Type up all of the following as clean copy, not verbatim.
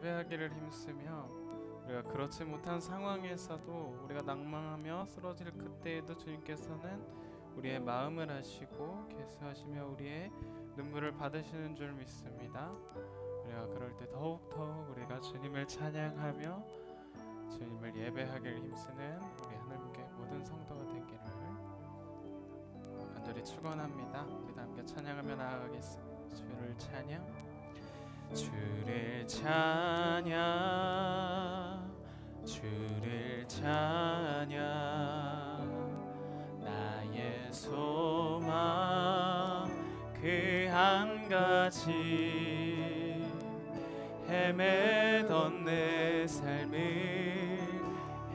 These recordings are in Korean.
예배하기를 힘쓰며 우리가 그렇지 못한 상황에서도 우리가 낭망하며 쓰러질 그때에도 주님께서는 우리의 마음을 아시고 계수하시며 우리의 눈물을 받으시는 줄 믿습니다. 우리가 그럴 때 더욱더욱 우리가 주님을 찬양하며 주님을 예배하기를 힘쓰는 우리 하늘문교회 모든 성도가 되기를 간절히 축원합니다. 우리 함께 찬양하며 나아가겠습니다. 주를 찬양, 주를 찬양, 주를 찬양, 나의 소망 그 한 가지, 헤매던 내 삶을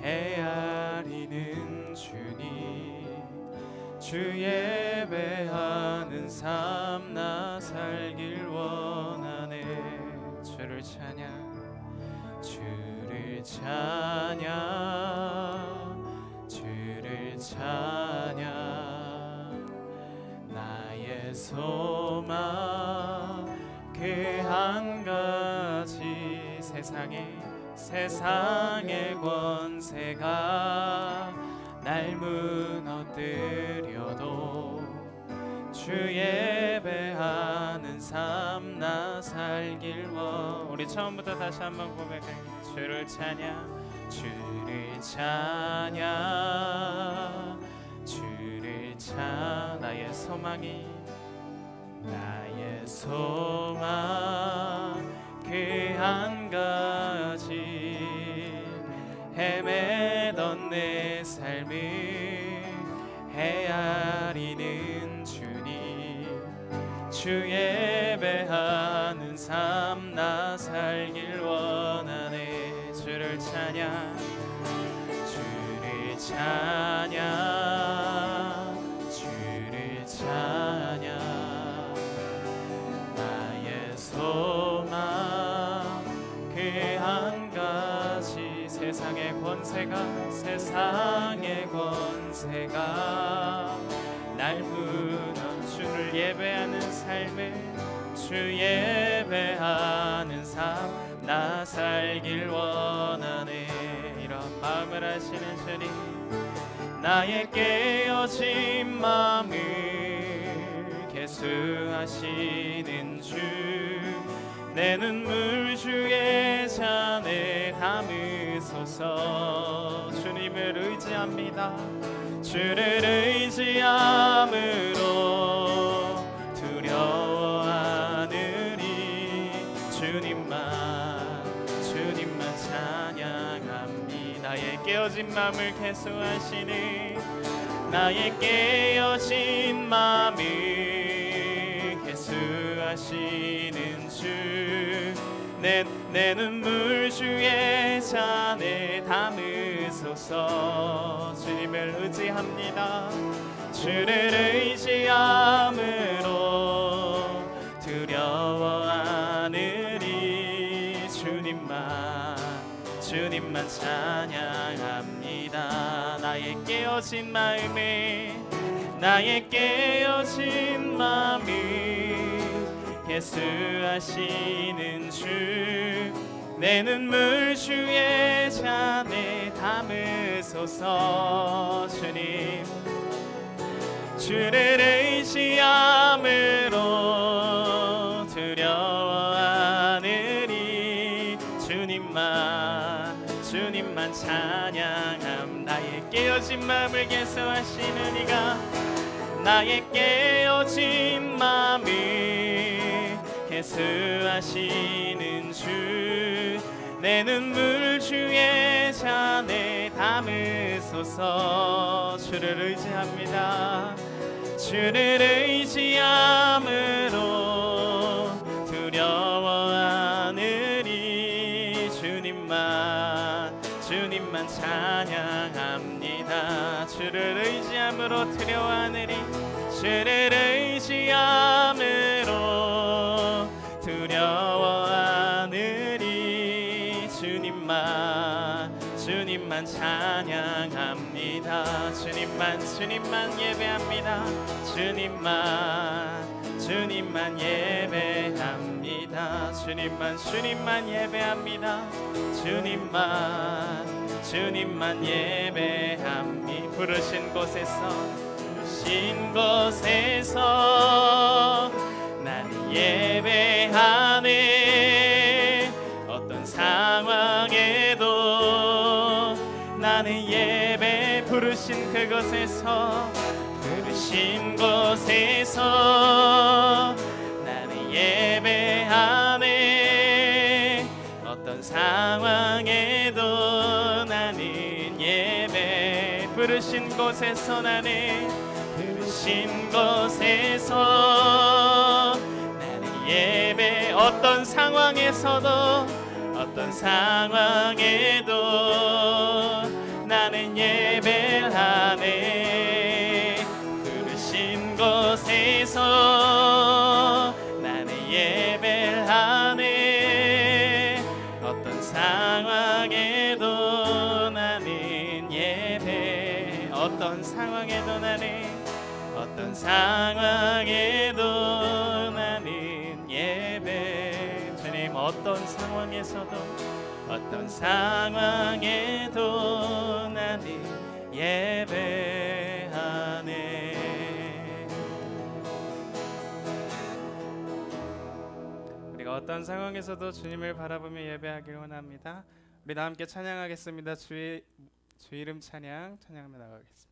헤아리는 주님, 주 예배하는 삶 나 살길 원하네. 주를 찬양, 주를 찬양, 주를 찬양, 나의 소망 그 한 가지, 세상의 권세가 날 무너뜨려도 주 예배하는 삶 나 살길 우리 처음부터 다시 한번 고백해. 주를 찬양, 주를 찬양, 주를 찬양, 나의 소망이, 나의 소망 그 한 가지, 헤매던 내 삶을 헤아리는 주님, 주 예배하는 삶 나 살길 원하네. 주를 찬양, 주를 찬양, 주를 찬양, 나의 소망 그 한 가지, 세상의 권세가 날 무너 주를 예배하는 삶을, 주 예배하는 삶 나 살길 원하네. 이런 마음을 아시는 주님, 나의 깨어진 마음을 계수하시는 주, 내 눈물 주의 잔에 담으소서. 주님을 의지합니다. 주를 의지함으로 두려워하느니 주님만 찬양합니다. 나의 깨어진 마음을 계수하시는, 나의 깨어진 마음을 계수하시는 주, 내 눈물 주의 잔에 담으소서. 주님을 의지합니다. 주를 의지함으로 두려워하느니 주님만 찬양합니다. 나의 깨어진 마음을 계수하시는 주, 내 눈물 주의 잔에 담으소서. 주님, 주를 의지함으로 두려워하느니 주님만 찬양함. 나의 깨어진 마음을 계수하시는 이가, 나의 깨어진 마음을 계수하시는 주, 내 눈물 주의 잔에 담으소서. 주를 의지합니다. 주를 의지함으로 두려워하느니 주님만 찬양합니다. 주를 의지함으로 두려워하느니, 주를 의지함으로 두려워하느니 주님만 찬양합니다. 주님만 예배합니다. 주님만 예배합니다. 예배합니다. 주님만 예배합니다. 주님만 예배합니다. 부르신 곳에서 나는 예배하네. 어떤 상황에도 나는 예배, 부르신 곳에서 나는 예배하네. 어떤 상황에도 나는 예배, 부르신 곳에서 나는 예배. 어떤 상황에도 나는 예배를 하네. 부르신 곳에서 나는 예배를 하네. 어떤 상황에도 나는 예배. 어떤 상황에도 나는 예배. 주님, 어떤 상황에서도 나는 예배하네. 우리가 어떤 상황에서도 주님을 바라보며 예배하기를 원합니다. 우리 다 함께 찬양하겠습니다. 주 이름 찬양하며 나가겠습니다.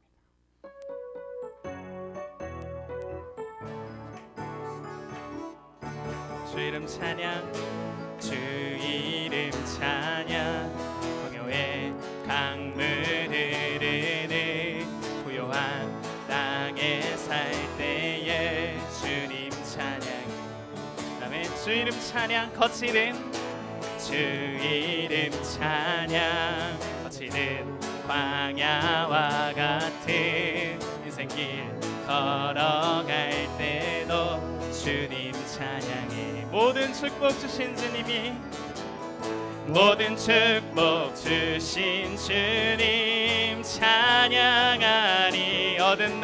주 이름 찬양, 동요의 강물 흐르는 부요한 땅에 살 때에 주님 찬양. 다음에 주 이름 찬양, 거칠은 광야와 같은 인생길 걸어갈 때도 주님 찬양해. 모든 축복 주신 주님 찬양하니. 어두운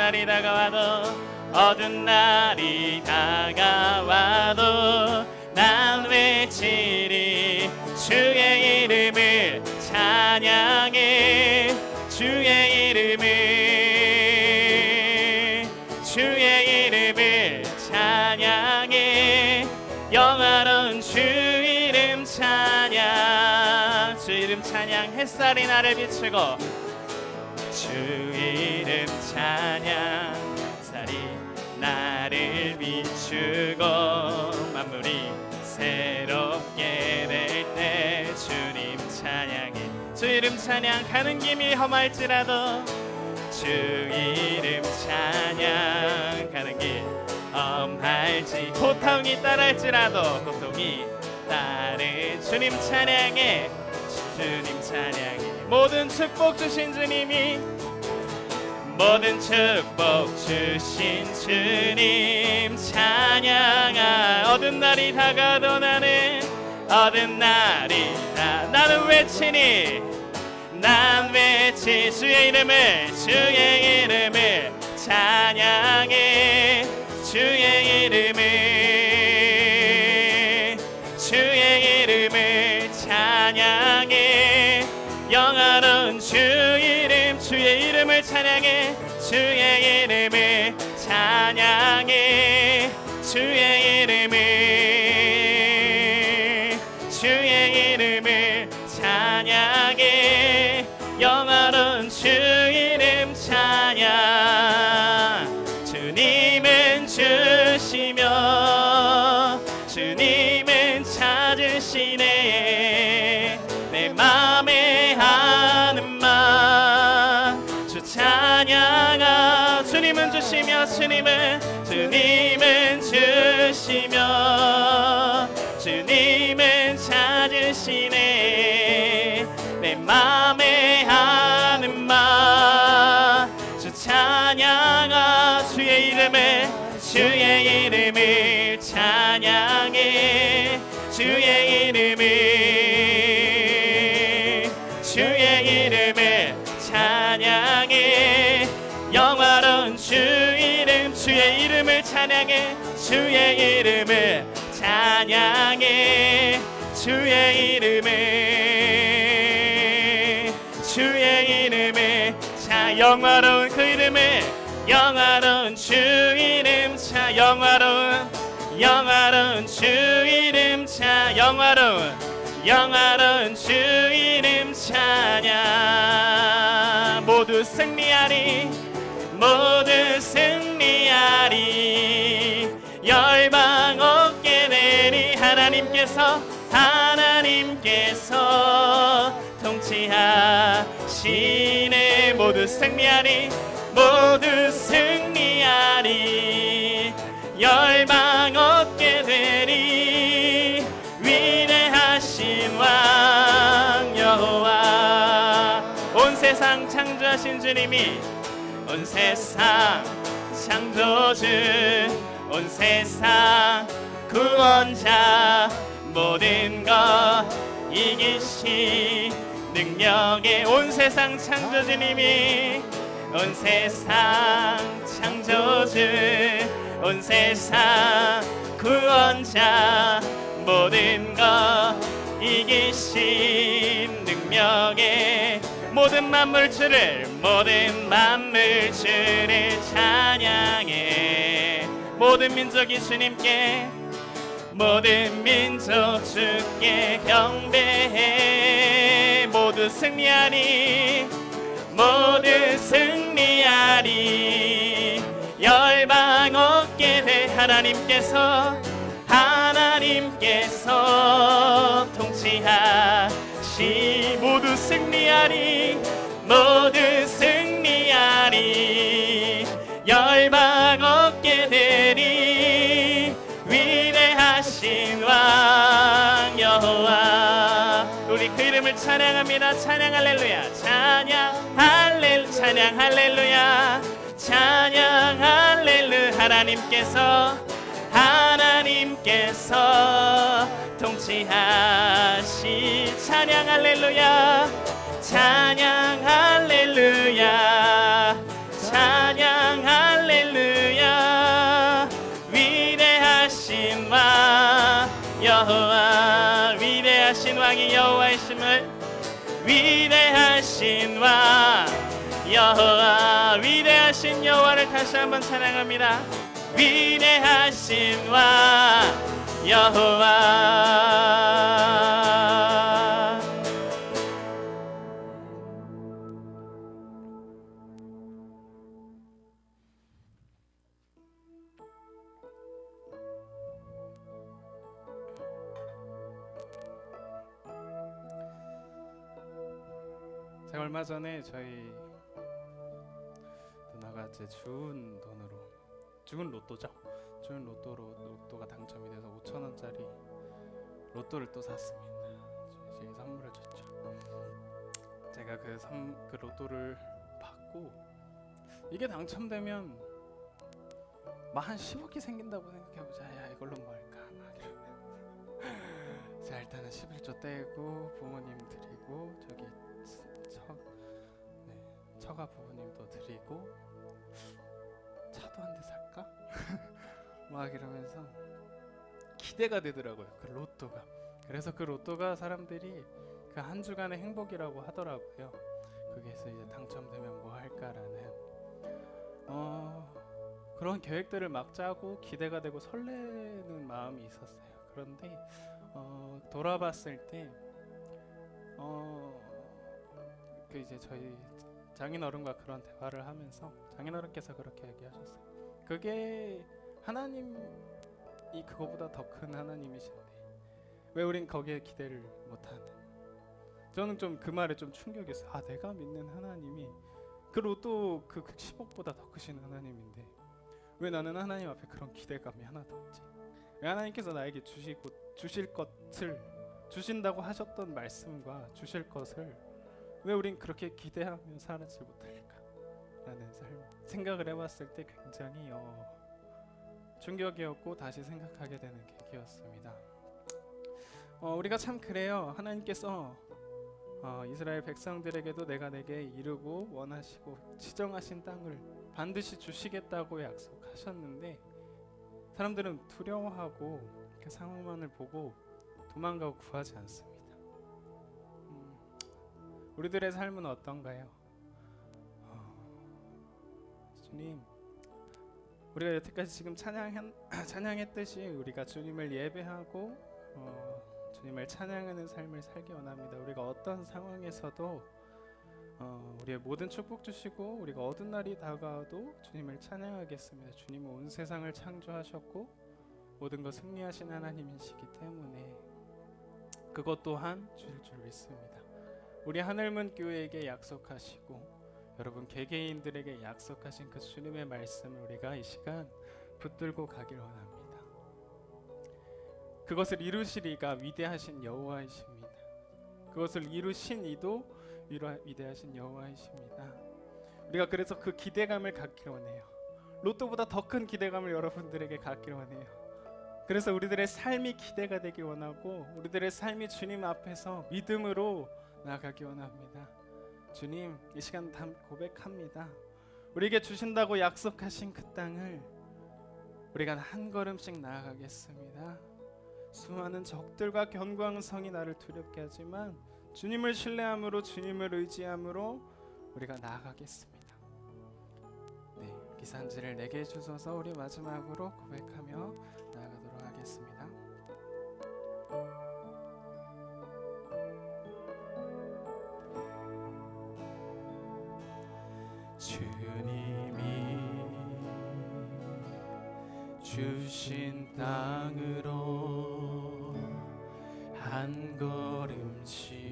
날이 다가와도 난 외치리. 주의 이름을 찬양해. 주의 이름을 찬양해. 영화로운 주 이름 찬양. 주 이름 찬양. 햇살이 나를 비추고 주 이름 찬양. 햇살이 나를 비추고 만물이 새롭게 될 때 주님 찬양해. 주 이름 찬양. 가는 길이 험할지라도 주 이름 찬양. 가는 길 험할지 고통이 따랄지라도 고통이 따를 주님 찬양해. 주님 찬양해. 모든 축복 주신 주님이, 모든 축복 주신 주님 찬양하. 어두운 날이 다가도 나는 외치니. 난 외치 주의 이름을 찬양해. 주의 이름을 찬양해. 영화로운 주 이름, 주의 이름을 찬양해. 주의 이름을 찬양해. 주의 이름을 찬양해. 영화로운 주 이름 찬양. 주님은 주시며 주님은 찾으시네. 내 맘에 하는 말 주 찬양아. 주님은 주시며 주님은 주시며 주님은 찾으시네. 내 맘에 하는 말 주 찬양아. 주의 이름을 찬양해. 주의 이름을 찬양해. 영화로운 주 이름, 주의 이름을 찬양해. 주의 이름을 찬양해. 찬양해 주의 이름을 자 영화로운 그 이름을 영화로운 주 이름 자 영화로운 주 이름 자 영화로운 주 이름 찬양 모두 승리하리 열방 얻게 되리 하나님께서 통치하시네 모두 승리하리 열방 얻게 되리 위대하신 왕 여호와 온 세상 창조하신 주님이 온 세상 창조주 온 세상 구원자 모든 것 이기시 능력의 온 세상 창조주님이 온 세상 창조주 온 세상 구원자 모든 것 이기신 능력의 모든 만물주를 찬양해 모든 민족이 주님께 모든 민족 주께 경배해 모두 승리하리 열방 얻게 돼 하나님께서 통치하시 모두 승리하리 열방 얻게 되리 위대하신 왕 여호와 우리 그 이름을 찬양합니다. 찬양 할렐루야 찬양 할렐루야 찬양 할렐루야 하나님께서 통치하시 찬양 할렐루야 위대하신 왕 여호와 위대하신 왕이 여호와이심을 위대하신 왕 여호와 위대하신 여호와를 다시 한번 찬양합니다. 위대하신 왕 여호와 제가 얼마 전에 저희 누나가 제 주운 로또죠. 주운 로또가 당첨이 돼서 5,000원짜리 로또를 또 샀습니다. 저희 선물을 줬죠. 제가 그 로또를 받고 이게 당첨되면 막 한 10억이 생긴다고 생각해보자. 야 이걸로 뭐 할까 막 이러면서 자 일단은 11조 떼고 부모님 드리고 저기 처가 부모님도 드리고 차도 한 대 살까? 막 이러면서 기대가 되더라고요. 그 로또가. 그래서 그 로또가 사람들이 그 한 주간의 행복이라고 하더라고요. 거기에서 이제 당첨되면 뭐 할까라는 그런 계획들을 막 짜고 기대가 되고 설레는 마음이 있었어요. 그런데 돌아봤을 때 그 이제 저희 장인어른과 그런 대화를 하면서 장인어른께서 그렇게 얘기하셨어요. 그게 하나님이 그거보다 더 큰 하나님이신데 왜 우린 거기에 기대를 못하는? 저는 좀 그 말에 좀 충격이었어요. 아 내가 믿는 하나님이 그 로또 그 10억보다 더 크신 하나님인데 왜 나는 하나님 앞에 그런 기대감이 하나도 없지? 왜 하나님께서 나에게 주실 것을 주신다고 하셨던 말씀과 주실 것을 왜 우린 그렇게 기대하며 살지 못할까? 라는 생각을 해봤을 때 굉장히 충격이었고 다시 생각하게 되는 계기였습니다. 우리가 참 그래요. 하나님께서 이스라엘 백성들에게도 내가 내게 이루고 원하시고 지정하신 땅을 반드시 주시겠다고 약속하셨는데 사람들은 두려워하고 그 상황만을 보고 도망가고 구하지 않습니다. 우리들의 삶은 어떤가요? 주님, 우리가 여태까지 지금 찬양했듯이 우리가 주님을 예배하고 주님을 찬양하는 삶을 살기 원합니다. 우리가 어떤 상황에서도 우리의 모든 축복 주시고 우리가 어두운 날이 다가와도 주님을 찬양하겠습니다. 주님은 온 세상을 창조하셨고 모든 것 승리하신 하나님이시기 때문에 그것 또한 주실 줄 믿습니다. 우리 하늘문 교회에게 약속하시고 여러분 개개인들에게 약속하신 그 주님의 말씀을 우리가 이 시간 붙들고 가길 원합니다. 그것을 이루실 이가 위대하신 여호와이십니다. 그것을 이루신 이도 위대하신 여호와이십니다. 우리가 그래서 그 기대감을 갖길 원해요. 로또보다 더 큰 기대감을 여러분들에게 갖길 원해요. 그래서 우리들의 삶이 기대가 되길 원하고 우리들의 삶이 주님 앞에서 믿음으로 나아가기 원합니다. 주님, 이 시간 고백합니다. 우리에게 주신다고 약속하신 그 땅을 우리가 한 걸음씩 나아가겠습니다. 수많은 적들과 견고한 성이 나를 두렵게 하지만 주님을 신뢰함으로 주님을 의지함으로 우리가 나아가겠습니다. 네, 기산지를 내게 주셔서 우리 마지막으로 고백하며 나아가도록 하겠습니다. 주님이 주신 땅으로 한 걸음씩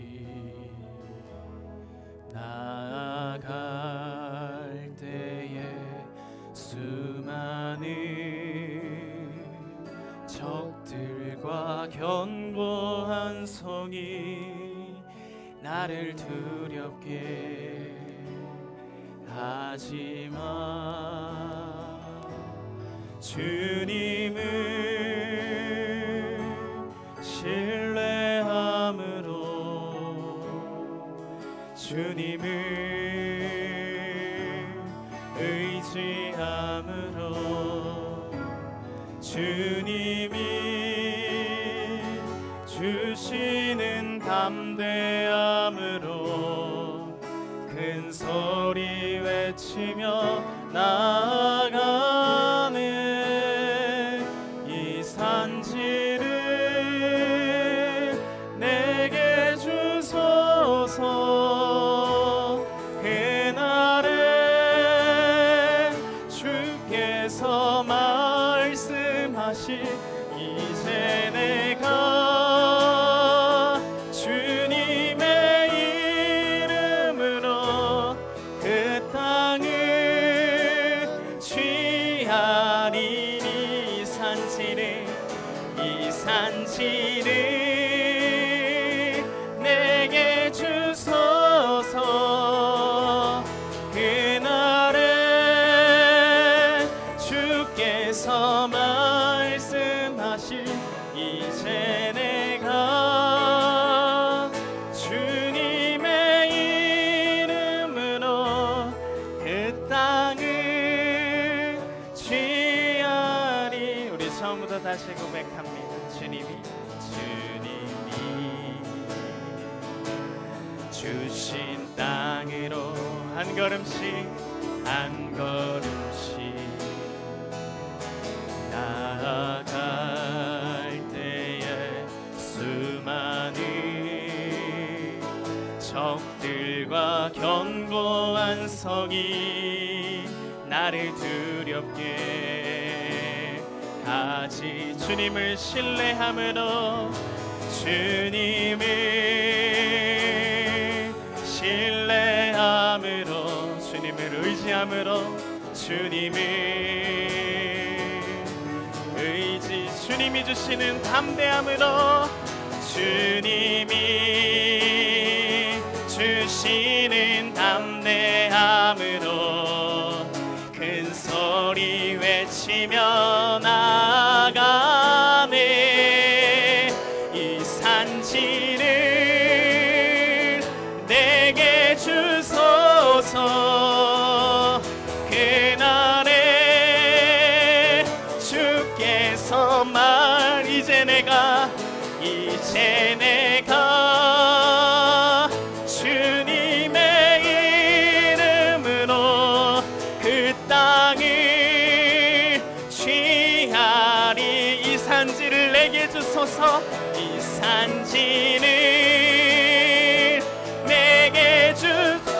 나아갈 때에 수많은 적들과 견고한 성이 나를 두렵게 하지만 주님을 신뢰함으로 주님을 의지함으로 주님이 주시는 담대함으로 큰 소리 외치며 나아가는 이 산지를 내게 주소서. 그날에 주께서 말씀하실 이제 내가 주님의 이름으로 그 땅을 취하리. 이 산지를 내게 주소서. 그날에 주께서 말씀하실 이제 내가 주님의 이름으로 그 땅을 취하리. 우리 처음부터 다시 고백합니다. 주님이 주신 땅으로 한 걸음씩 나아갈 때에 수많은 적들과 견고한 성이 나를 두렵게 하지. 주님을 신뢰함으로 주님을 의지함으로 주님이 주시는 담대함으로 주님이 주시는 담대함으로 큰 소리 외치며 나아가네. 이 산지를 내게 주소서. 그날에 주께서 이제 주소서. 이 산지를 내게 주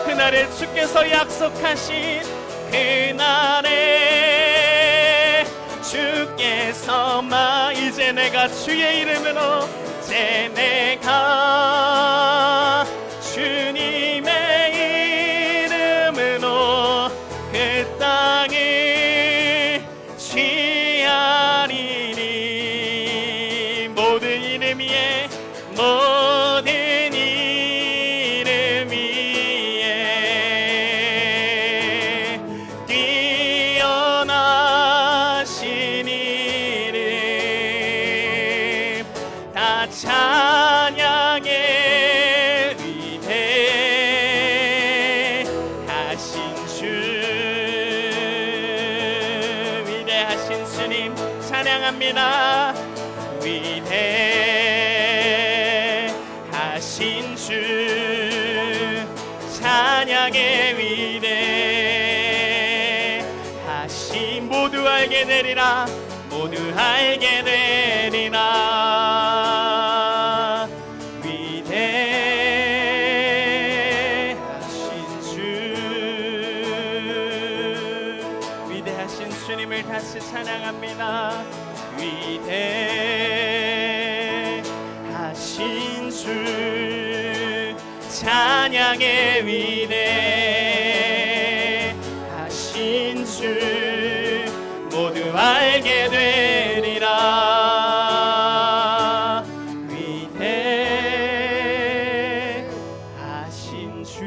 그날에 주께서 약속하신 그날에 주께서 이제 내가 주의 이름으로 이제 내가 주님의 이름으로 그 땅을 취하리니 모든 이름 위에 모든 이름 위에 뛰어나신 이름 다 찬양의 위대하신 주 위대하신 주님 찬양합니다. 위대하신 주 찬양의 위대하신 모두 알게 되리라 모두 알게 되리라. 위대하신 주 위대하신 주님을 다시 찬양합니다. 위대하신 주 찬양의 위대하신 주 모두 알게 되리라. 위대하신 주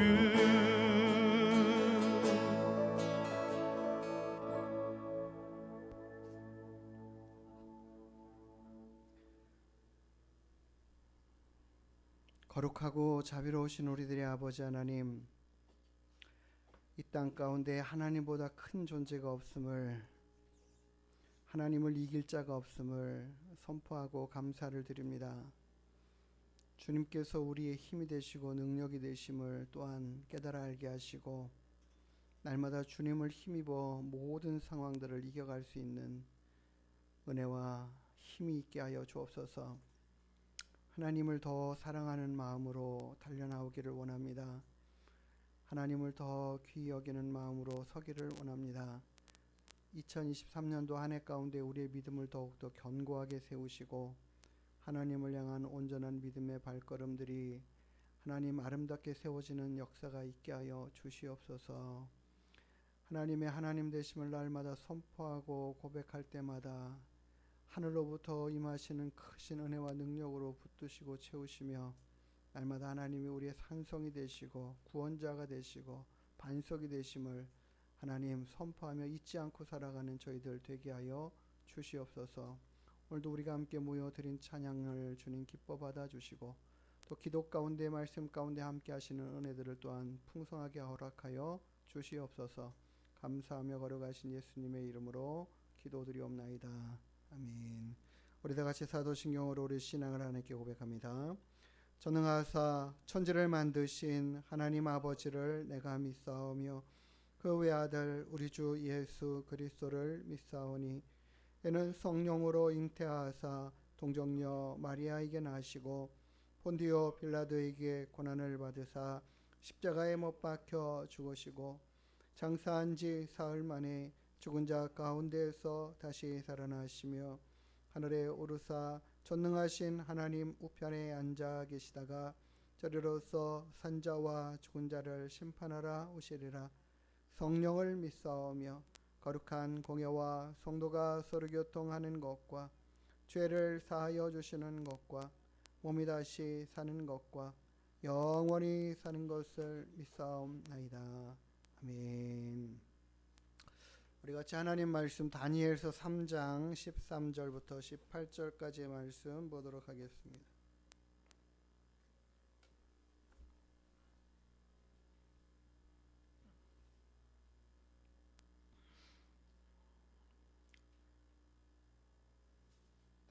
거룩하고 자비로우신 우리들의 아버지 하나님, 이 땅 가운데 하나님보다 큰 존재가 없음을, 하나님을 이길 자가 없음을 선포하고 감사를 드립니다. 주님께서 우리의 힘이 되시고 능력이 되심을 또한 깨달아 알게 하시고 날마다 주님을 힘입어 모든 상황들을 이겨갈 수 있는 은혜와 힘이 있게 하여 주옵소서. 하나님을 더 사랑하는 마음으로 달려나오기를 원합니다. 하나님을 더 귀히 여기는 마음으로 서기를 원합니다. 2023년도 한 해 가운데 우리의 믿음을 더욱더 견고하게 세우시고 하나님을 향한 온전한 믿음의 발걸음들이 하나님 아름답게 세워지는 역사가 있게 하여 주시옵소서. 하나님의 하나님 되심을 날마다 선포하고 고백할 때마다 하늘로부터 임하시는 크신 은혜와 능력으로 붙드시고 채우시며 날마다 하나님이 우리의 산성이 되시고 구원자가 되시고 반석이 되심을 하나님 선포하며 잊지 않고 살아가는 저희들 되게 하여 주시옵소서. 오늘도 우리가 함께 모여 드린 찬양을 주님 기뻐 받아주시고 또 기도 가운데 말씀 가운데 함께 하시는 은혜들을 또한 풍성하게 허락하여 주시옵소서. 감사하며 걸어가신 예수님의 이름으로 기도드리옵나이다. 아멘. 우리 다같이 사도신경으로 우리 신앙을 하나님께 고백합니다. 전능하사 천지를 만드신 하나님 아버지를 내가 믿사오며 그 외아들 우리 주 예수 그리스도를 믿사오니 이는 성령으로 잉태하사 동정녀 마리아에게 나시고 본디오 빌라도에게 고난을 받으사 십자가에 못 박혀 죽으시고 장사한 지 사흘 만에 죽은 자 가운데에서 다시 살아나시며 하늘에 오르사 전능하신 하나님 우편에 앉아 계시다가 저리로서 산자와 죽은 자를 심판하라 오시리라. 성령을 믿사오며 거룩한 공예와 성도가 서로 교통하는 것과 죄를 사하여 주시는 것과 몸이 다시 사는 것과 영원히 사는 것을 믿사옵나이다. 아멘. 우리 같이 하나님 말씀 다니엘서 3장 13절부터 18절까지의 말씀 보도록 하겠습니다.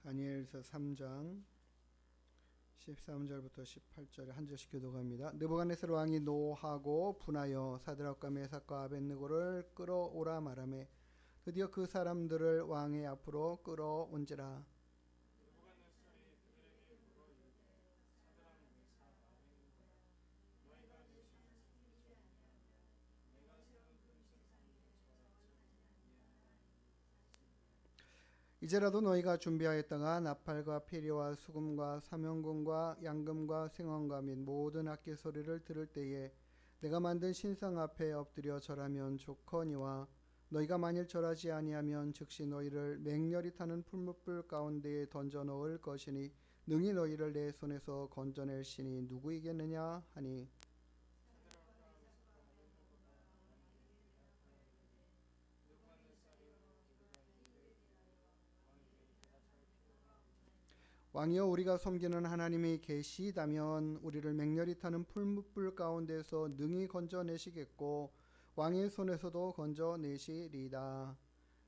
다니엘서 3장 13절부터 18절에 한 절씩 교독합니다. 느부갓네살 왕이 노하고 분하여 사드락과 메삭과 아벳느고를 끌어오라 말하매 드디어 그 사람들을 왕의 앞으로 끌어온지라. 이제라도 너희가 준비하였다가 나팔과 피리와 수금과 사명금과 양금과 생황과 및 모든 악기 소리를 들을 때에 내가 만든 신상 앞에 엎드려 절하면 좋거니와 너희가 만일 절하지 아니하면 즉시 너희를 맹렬히 타는 풀무불 가운데에 던져 넣을 것이니 능히 너희를 내 손에서 건져낼 신이 누구이겠느냐 하니 왕이여 우리가 섬기는 하나님이 계시다면 우리를 맹렬히 타는 풀무불 가운데서 능히 건져내시겠고 왕의 손에서도 건져내시리이다.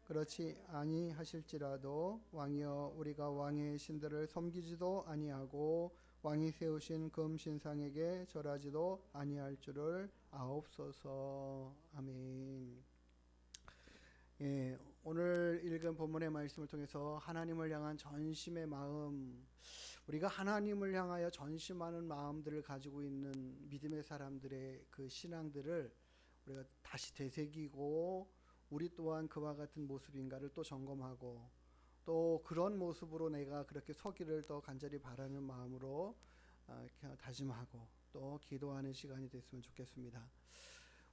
그렇지 아니하실지라도 왕이여 우리가 왕의 신들을 섬기지도 아니하고 왕이 세우신 금 신상에게 절하지도 아니할 줄을 아옵소서. 아멘. 예, 오늘 읽은 본문의 말씀을 통해서 하나님을 향한 전심의 마음, 우리가 하나님을 향하여 전심하는 마음들을 가지고 있는 믿음의 사람들의 그 신앙들을 우리가 다시 되새기고 우리 또한 그와 같은 모습인가를 또 점검하고 또 그런 모습으로 내가 그렇게 서기를 더 간절히 바라는 마음으로 다짐하고 또 기도하는 시간이 됐으면 좋겠습니다.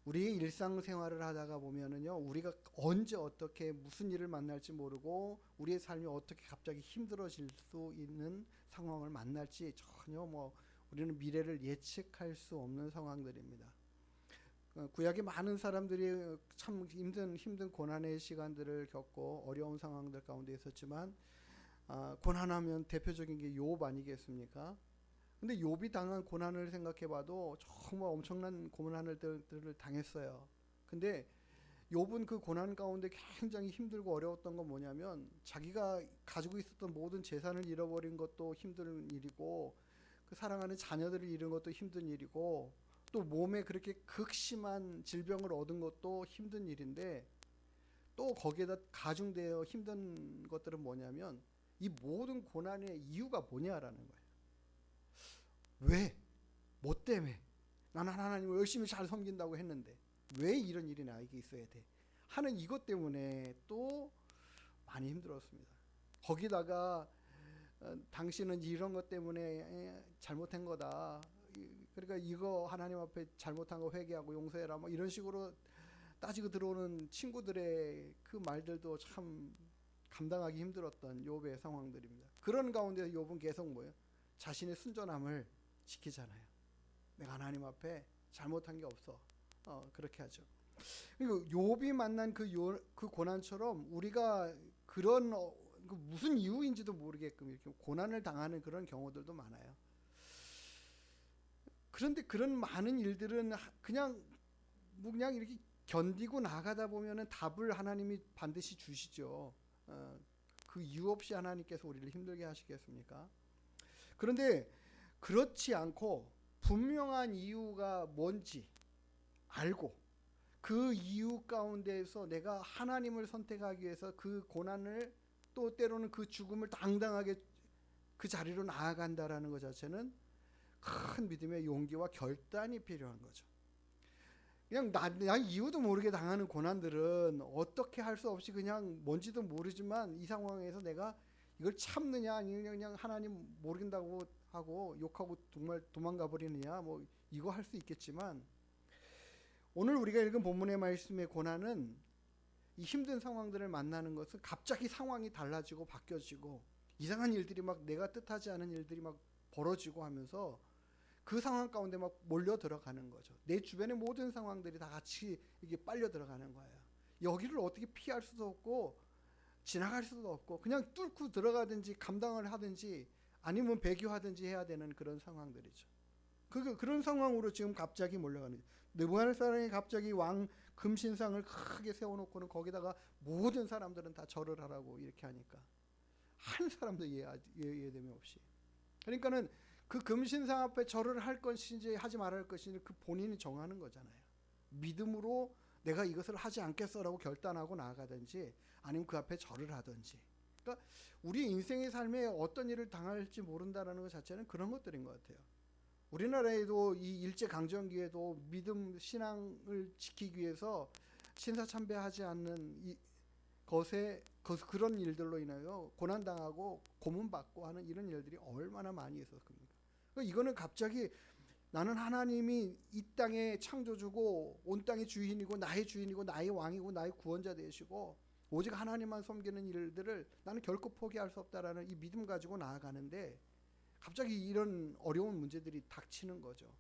우리 일상생활을 하다가 보면은요, 우리가 언제 어떻게 무슨 일을 만날지 모르고 우리의 삶이 어떻게 갑자기 힘들어질 수 있는 상황을 만날지 전혀 우리는 미래를 예측할 수 없는 상황들입니다. 구약의 많은 사람들이 참 힘든 고난의 시간들을 겪고 어려운 상황들 가운데 있었지만 고난하면 대표적인 게 욥 아니겠습니까? 근데 욥이 당한 고난을 생각해봐도 정말 엄청난 고난들을 당했어요. 근데 욥은 그 고난 가운데 굉장히 힘들고 어려웠던 건 뭐냐면 자기가 가지고 있었던 모든 재산을 잃어버린 것도 힘든 일이고 그 사랑하는 자녀들을 잃은 것도 힘든 일이고 또 몸에 그렇게 극심한 질병을 얻은 것도 힘든 일인데 또 거기에다 가중되어 힘든 것들은 뭐냐면 이 모든 고난의 이유가 뭐냐라는 거예요. 왜? 뭐 때문에? 나는 하나님을 열심히 잘 섬긴다고 했는데 왜 이런 일이 나에게 있어야 돼? 하는 이것 때문에 또 많이 힘들었습니다. 거기다가 당신은 이런 것 때문에 잘못한 거다. 그러니까 이거 하나님 앞에 잘못한 거 회개하고 용서해라. 이런 식으로 따지고 들어오는 친구들의 그 말들도 참 감당하기 힘들었던 욥의 상황들입니다. 그런 가운데 욥은 계속 뭐예요? 자신의 순전함을 지키잖아요. 내가 하나님 앞에 잘못한 게 없어. 그렇게 하죠. 그리고 욥이 만난 그 고난처럼 우리가 그런 무슨 이유인지도 모르게끔 이렇게 고난을 당하는 그런 경우들도 많아요. 그런데 그런 많은 일들은 그냥 이렇게 견디고 나가다 보면은 답을 하나님이 반드시 주시죠. 그 이유 없이 하나님께서 우리를 힘들게 하시겠습니까? 그런데 그렇지 않고 분명한 이유가 뭔지 알고 그 이유 가운데에서 내가 하나님을 선택하기 위해서 그 고난을 또 때로는 그 죽음을 당당하게 그 자리로 나아간다라는 것 자체는 큰 믿음의 용기와 결단이 필요한 거죠. 그냥 나 이유도 모르게 당하는 고난들은 어떻게 할 수 없이 그냥 뭔지도 모르지만 이 상황에서 내가 이걸 참느냐 아니면 그냥 하나님 모른다고 하고 욕하고 정말 도망가 버리느냐 이거 할 수 있겠지만 오늘 우리가 읽은 본문의 말씀의 고난은 이 힘든 상황들을 만나는 것은 갑자기 상황이 달라지고 바뀌어지고 이상한 일들이 내가 뜻하지 않은 일들이 벌어지고 하면서 그 상황 가운데 몰려 들어가는 거죠. 내 주변의 모든 상황들이 다 같이 이게 빨려 들어가는 거예요. 여기를 어떻게 피할 수도 없고 지나갈 수도 없고 그냥 뚫고 들어가든지 감당을 하든지 아니면 배교하든지 해야 되는 그런 상황들이죠. 그런 상황으로 지금 갑자기 몰려가는 거죠. 느부갓네살이 갑자기 왕 금신상을 크게 세워놓고는 거기다가 모든 사람들은 다 절을 하라고 이렇게 하니까 한 사람도 예외됨이 없이 그러니까는 그 금신상 앞에 절을 할 것인지 하지 말아야 할 것인지 그 본인이 정하는 거잖아요. 믿음으로 내가 이것을 하지 않겠어라고 결단하고 나아가든지 아니면 그 앞에 절을 하든지. 그러니까 우리 인생의 삶에 어떤 일을 당할지 모른다라는 것 자체는 그런 것들인 것 같아요. 우리나라에도 이 일제강점기에도 믿음 신앙을 지키기 위해서 신사참배하지 않는 그런 일들로 인하여 고난당하고 고문받고 하는 이런 일들이 얼마나 많이 있었습니까? 그러니까 이거는 갑자기 나는 하나님이 이 땅의 창조주고 온 땅의 주인이고 나의 주인이고 나의 왕이고 나의 구원자 되시고 오직 하나님만 섬기는 일들을 나는 결코 포기할 수 없다라는 이 믿음 가지고 나아가는데 갑자기 이런 어려운 문제들이 닥치는 거죠.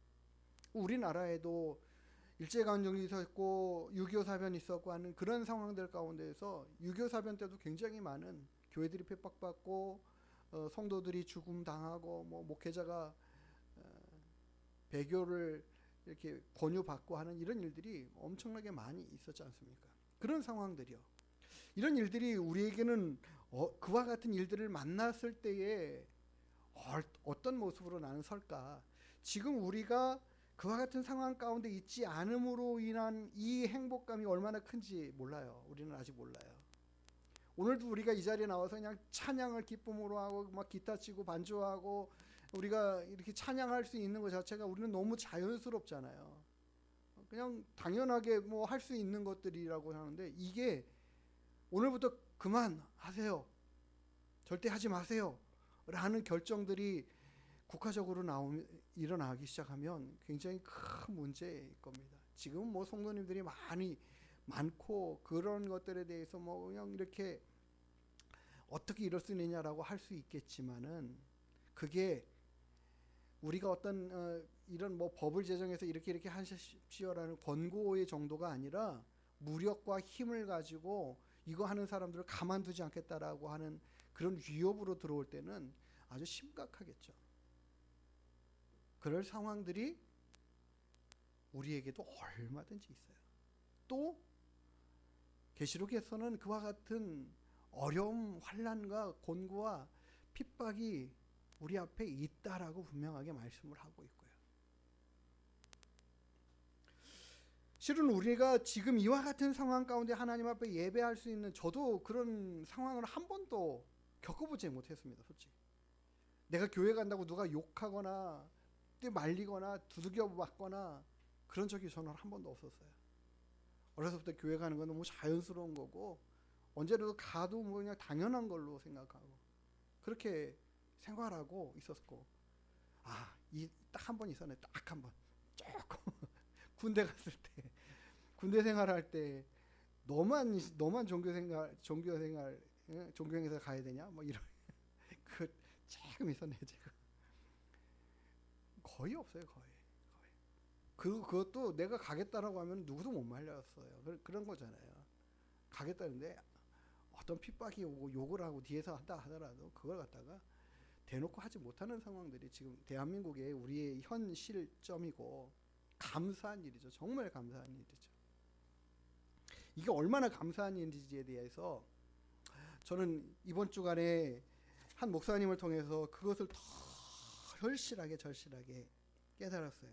우리나라에도 일제강점기 있었고 6.25 사변이 있었고 하는 그런 상황들 가운데서 6.25 사변 때도 굉장히 많은 교회들이 핍박받고 성도들이 죽음 당하고 뭐 목회자가 배교를 이렇게 권유받고 하는 이런 일들이 엄청나게 많이 있었지 않습니까? 그런 상황들이요. 이런 일들이 우리에게는 그와 같은 일들을 만났을 때에 어떤 모습으로 나는 설까? 지금 우리가 그와 같은 상황 가운데 있지 않음으로 인한 이 행복감이 얼마나 큰지 몰라요. 우리는 아직 몰라요. 오늘도 우리가 이 자리에 나와서 그냥 찬양을 기쁨으로 하고 막 기타 치고 반주하고 우리가 이렇게 찬양할 수 있는 것 자체가 우리는 너무 자연스럽잖아요. 그냥 당연하게 뭐 할 수 있는 것들이라고 하는데 이게 오늘부터 그만하세요. 절대 하지 마세요. 라는 결정들이 국가적으로 일어나기 시작하면 굉장히 큰 문제일 겁니다. 지금 뭐 성도님들이 많고 그런 것들에 대해서 뭐 그냥 이렇게 어떻게 이럴 수 있느냐라고 할 수 있겠지만은 그게 우리가 어떤 이런 뭐 법을 제정해서 이렇게 하십시오라는 권고의 정도가 아니라 무력과 힘을 가지고 이거 하는 사람들을 가만두지 않겠다라고 하는 그런 위협으로 들어올 때는 아주 심각하겠죠. 그럴 상황들이 우리에게도 얼마든지 있어요. 또 계시록에서는 그와 같은 어려움, 환난과 곤고와 핍박이 우리 앞에 있다라고 분명하게 말씀을 하고 있고요. 실은 우리가 지금 이와 같은 상황 가운데 하나님 앞에 예배할 수 있는 저도 그런 상황을 한 번도 겪어보지 못했습니다. 솔직히 내가 교회 간다고 누가 욕하거나 말리거나 두들겨 맞거나 그런 적이 저는 한 번도 없었어요. 어려서부터 교회 가는 건 너무 자연스러운 거고 언제라도 가도 뭐 그냥 당연한 걸로 생각하고 그렇게 생활하고 있었고 이 딱 한 번 있었네. 딱 한 번 조금 군대 갔을 때 군대 생활할 때 너만 종교행사 가야 되냐 뭐 이런 그 조금 있었네. 제가 거의 없어요. 거의. 그것도 내가 가겠다라고 하면 누구도 못 말렸어요. 그런 거잖아요. 가겠다는데 어떤 핍박이 오고 욕을 하고 뒤에서 한다 하더라도 그걸 갖다가 대놓고 하지 못하는 상황들이 지금 대한민국의 우리의 현 실점이고 감사한 일이죠. 정말 감사한 일이죠. 이게 얼마나 감사한 일인지에 대해서 저는 이번 주간에 한 목사님을 통해서 그것을 더 절실하게 깨달았어요.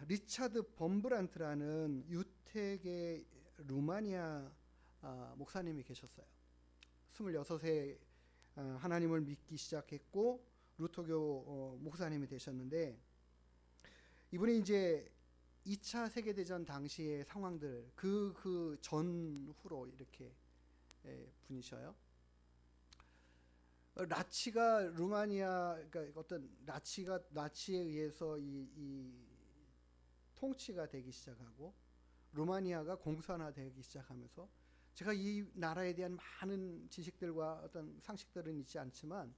리차드 범브란트라는 유택의 루마니아 목사님이 계셨어요. 26세 하나님을 믿기 시작했고 루터교 목사님이 되셨는데 이분이 이제 2차 세계대전 당시의 상황들 그 전후로 이렇게 분이셔요. 나치가 루마니아 그러니까 어떤 나치에 의해서 이 통치가 되기 시작하고 루마니아가 공산화되기 시작하면서 제가 이 나라에 대한 많은 지식들과 어떤 상식들은 있지 않지만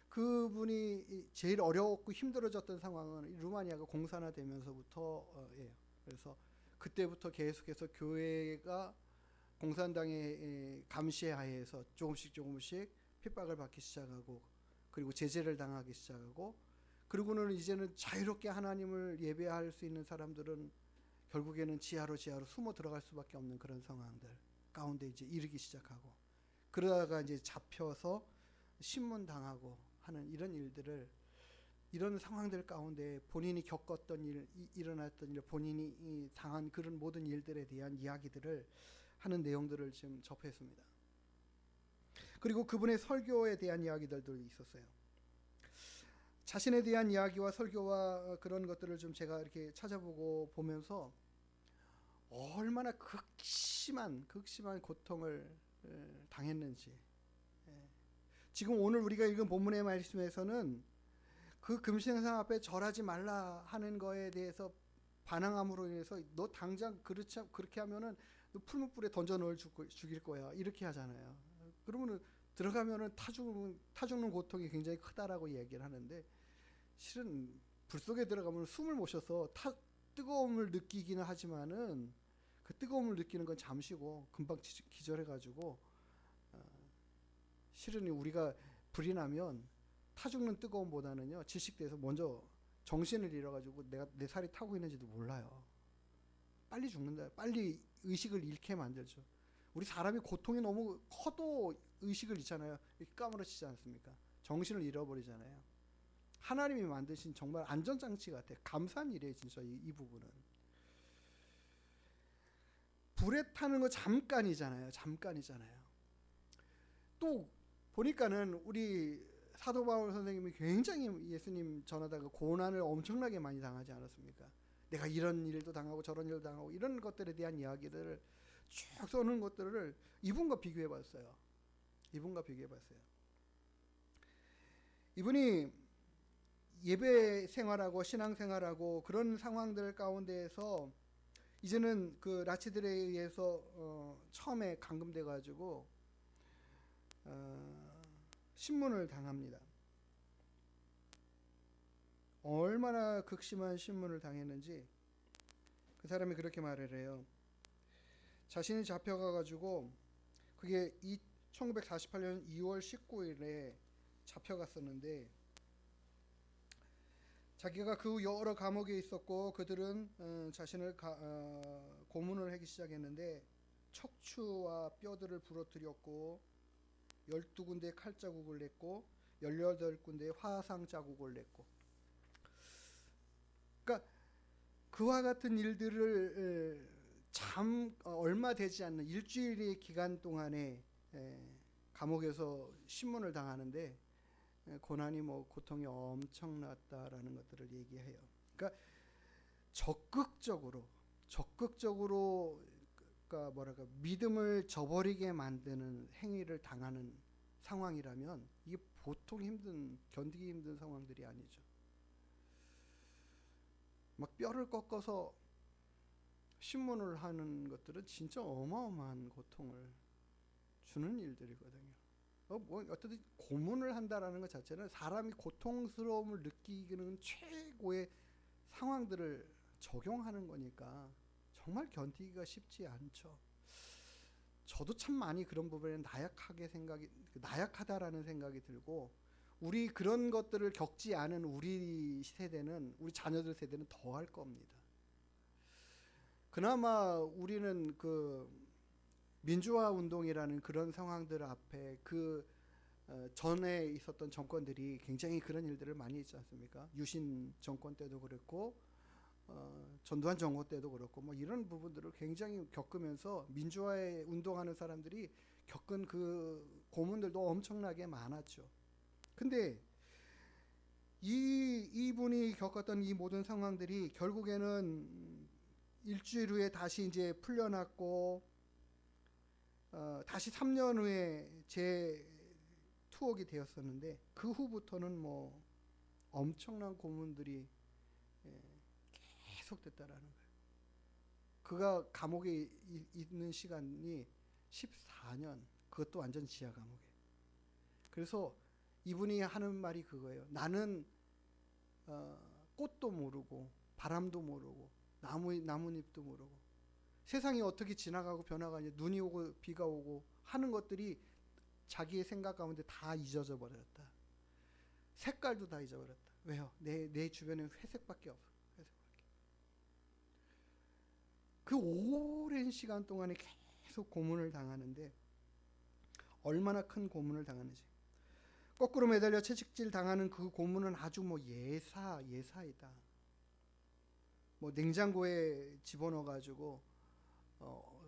그분이 제일 어렵고 힘들어졌던 상황은 루마니아가 공산화되면서부터예요. 그래서 그때부터 계속해서 교회가 공산당의 감시에 하에서 조금씩 핍박을 받기 시작하고 그리고 제재를 당하기 시작하고 그리고는 이제는 자유롭게 하나님을 예배할 수 있는 사람들은 결국에는 지하로 숨어 들어갈 수밖에 없는 그런 상황들 가운데 이제 이르기 시작하고 그러다가 이제 잡혀서 신문당하고 하는 이런 일들을 이런 상황들 가운데 본인이 겪었던 일, 일어났던 일, 본인이 당한 그런 모든 일들에 대한 이야기들을 하는 내용들을 지금 접했습니다. 그리고 그분의 설교에 대한 이야기들도 있었어요. 자신에 대한 이야기와 설교와 그런 것들을 좀 제가 이렇게 찾아보고 보면서 얼마나 극심한 고통을 당했는지. 지금 오늘 우리가 읽은 본문의 말씀에서는 그 금신상 앞에 절하지 말라 하는 거에 대해서 반항함으로 인해서 너 당장 그렇게 하면은 너 풀무불에 던져 넣을 죽일 거야 이렇게 하잖아요. 그러면은 들어가면은 타 죽는 고통이 굉장히 크다라고 얘기를 하는데, 실은 불 속에 들어가면 숨을 못 쉬어서 뜨거움을 느끼기는 하지만은 그 뜨거움을 느끼는 건 잠시고 금방 기절해가지고, 실은 우리가 불이 나면 타 죽는 뜨거움보다는요 질식돼서 먼저 정신을 잃어가지고 내 살이 타고 있는지도 몰라요. 빨리 죽는다. 빨리 의식을 잃게 만들죠. 우리 사람이 고통이 너무 커도 의식을 잃잖아요. 이렇게 까무러치지 않습니까? 정신을 잃어버리잖아요. 하나님이 만드신 정말 안전장치 같아요. 감사한 일이에요 진짜 이 부분은. 불에 타는 거 잠깐이잖아요. 또 보니까는 우리 사도 바울 선생님이 굉장히 예수님 전하다가 고난을 엄청나게 많이 당하지 않았습니까? 내가 이런 일도 당하고 저런 일도 당하고 이런 것들에 대한 이야기들을 쭉 써는 것들을 이분과 비교해 봤어요. 이분이 예배 생활하고 신앙 생활하고 그런 상황들 가운데에서 이제는 그 나치들에 의해서 처음에 감금돼 가지고 신문을 당합니다. 얼마나 극심한 신문을 당했는지 그 사람이 그렇게 말을 해요. 자신이 잡혀가 가지고 그게 1948년 2월 19일에 잡혀갔었는데, 자기가 그 여러 감옥에 있었고 그들은 자신을 고문을 하기 시작했는데 척추와 뼈들을 부러뜨렸고 12군데 칼자국을 냈고 18군데 화상 자국을 냈고, 그러니까 그와 같은 일들을 얼마 되지 않는 일주일의 기간 동안에 감옥에서 신문을 당하는데 고난이 고통이 엄청났다라는 것들을 얘기해요. 그러니까 적극적으로 그러니까 믿음을 저버리게 만드는 행위를 당하는 상황이라면 이게 보통 견디기 힘든 상황들이 아니죠. 막 뼈를 꺾어서 신문을 하는 것들은 진짜 어마어마한 고통을 주는 일들이거든요. 어떻든 고문을 한다라는 것 자체는 사람이 고통스러움을 느끼는 최고의 상황들을 적용하는 거니까 정말 견디기가 쉽지 않죠. 저도 참 많이 그런 부분에 나약하다라는 생각이 들고, 우리 그런 것들을 겪지 않은 우리 자녀들 세대는 더 할 겁니다. 그나마 우리는 그 민주화 운동이라는 그런 상황들 앞에 전에 있었던 정권들이 굉장히 그런 일들을 많이 했지 않습니까? 유신 정권 때도 그랬고 전두환 정권 때도 그렇고 이런 부분들을 굉장히 겪으면서 민주화에 운동하는 사람들이 겪은 그 고문들도 엄청나게 많았죠. 근데 이분이 겪었던 이 모든 상황들이 결국에는 일주일 후에 다시 이제 풀려났고 다시 3년 후에 재투옥이 되었었는데, 그 후부터는 엄청난 고문들이 계속됐다라는 거예요. 그가 감옥에 있는 시간이 14년, 그것도 완전 지하 감옥에. 그래서 이분이 하는 말이 그거예요. 나는 꽃도 모르고 바람도 모르고 나뭇잎도 모르고 세상이 어떻게 지나가고 변화가냐, 눈이 오고 비가 오고 하는 것들이 자기의 생각 가운데 다 잊어져 버렸다. 색깔도 다 잊어버렸다. 왜요? 내 주변에 회색밖에 없어. 그 오랜 시간 동안에 계속 고문을 당하는데 얼마나 큰 고문을 당하는지. 거꾸로 매달려 채찍질 당하는 그 고문은 아주 예사이다. 냉장고에 집어넣어 가지고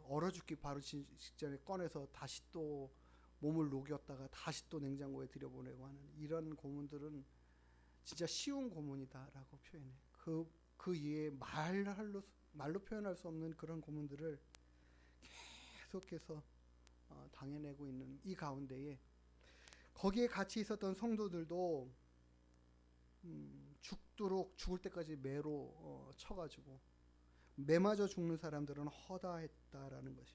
얼어 죽기 바로 직전에 꺼내서 다시 또 몸을 녹였다가 다시 또 냉장고에 들여보내고 하는 이런 고문들은 진짜 쉬운 고문이다라고 표현해. 그 이외에 말로 표현할 수 없는 그런 고문들을 계속해서 당해내고 있는 이 가운데에 거기에 같이 있었던 성도들도 죽도록 죽을 때까지 매로 쳐가지고 매맞아 죽는 사람들은 허다했다라는 것이.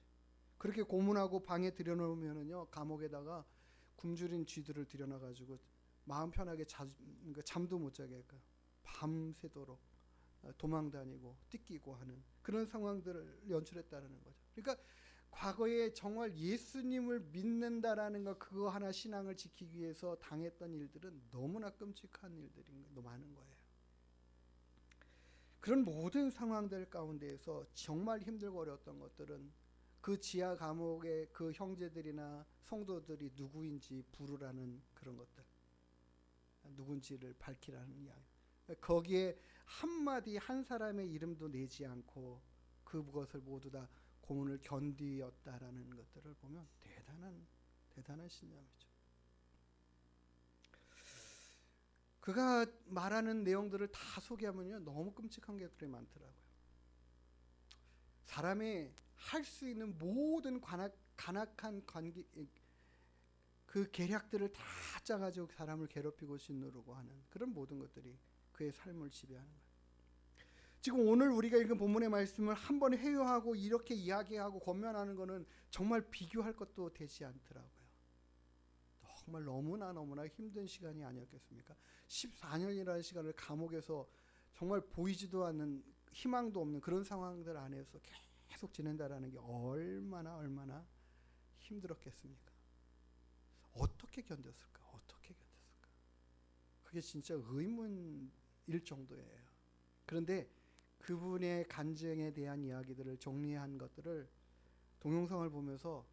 그렇게 고문하고 방에 들여놓으면은요 감옥에다가 굶주린 쥐들을 들여놔가지고 마음 편하게 잠도 못 자게 할까 밤새도록 도망다니고 띠끼고 하는 그런 상황들을 연출했다는 거죠. 그러니까 과거에 정말 예수님을 믿는다라는 것 그거 하나 신앙을 지키기 위해서 당했던 일들은 너무나 끔찍한 일들이 너무 많은 거예요. 그런 모든 상황들 가운데에서 정말 힘들고 어려웠던 것들은 그 지하 감옥의 그 형제들이나 성도들이 누구인지 부르라는 그런 것들, 누군지를 밝히라는 이야기. 거기에 한마디 한 사람의 이름도 내지 않고 그것을 모두 다 고문을 견디었다라는 것들을 보면 대단한 신념이죠. 그가 말하는 내용들을 다 소개하면요 너무 끔찍한 것들이 많더라고요. 사람이 할 수 있는 모든 간악한 관계 그 계략들을 다 짜가지고 사람을 괴롭히고 짓누르고 하는 그런 모든 것들이 그의 삶을 지배하는 거예요. 지금 오늘 우리가 읽은 본문의 말씀을 한번 회유하고 이렇게 이야기하고 권면하는 것은 정말 비교할 것도 되지 않더라고요. 정말 너무나 힘든 시간이 아니었겠습니까? 14년이라는 시간을 감옥에서 정말 보이지도 않는 희망도 없는 그런 상황들 안에서 계속 지낸다라는 게 얼마나 힘들었겠습니까? 어떻게 견뎠을까? 그게 진짜 의문일 정도예요. 그런데 그분의 간증에 대한 이야기들을 정리한 것들을 동영상을 보면서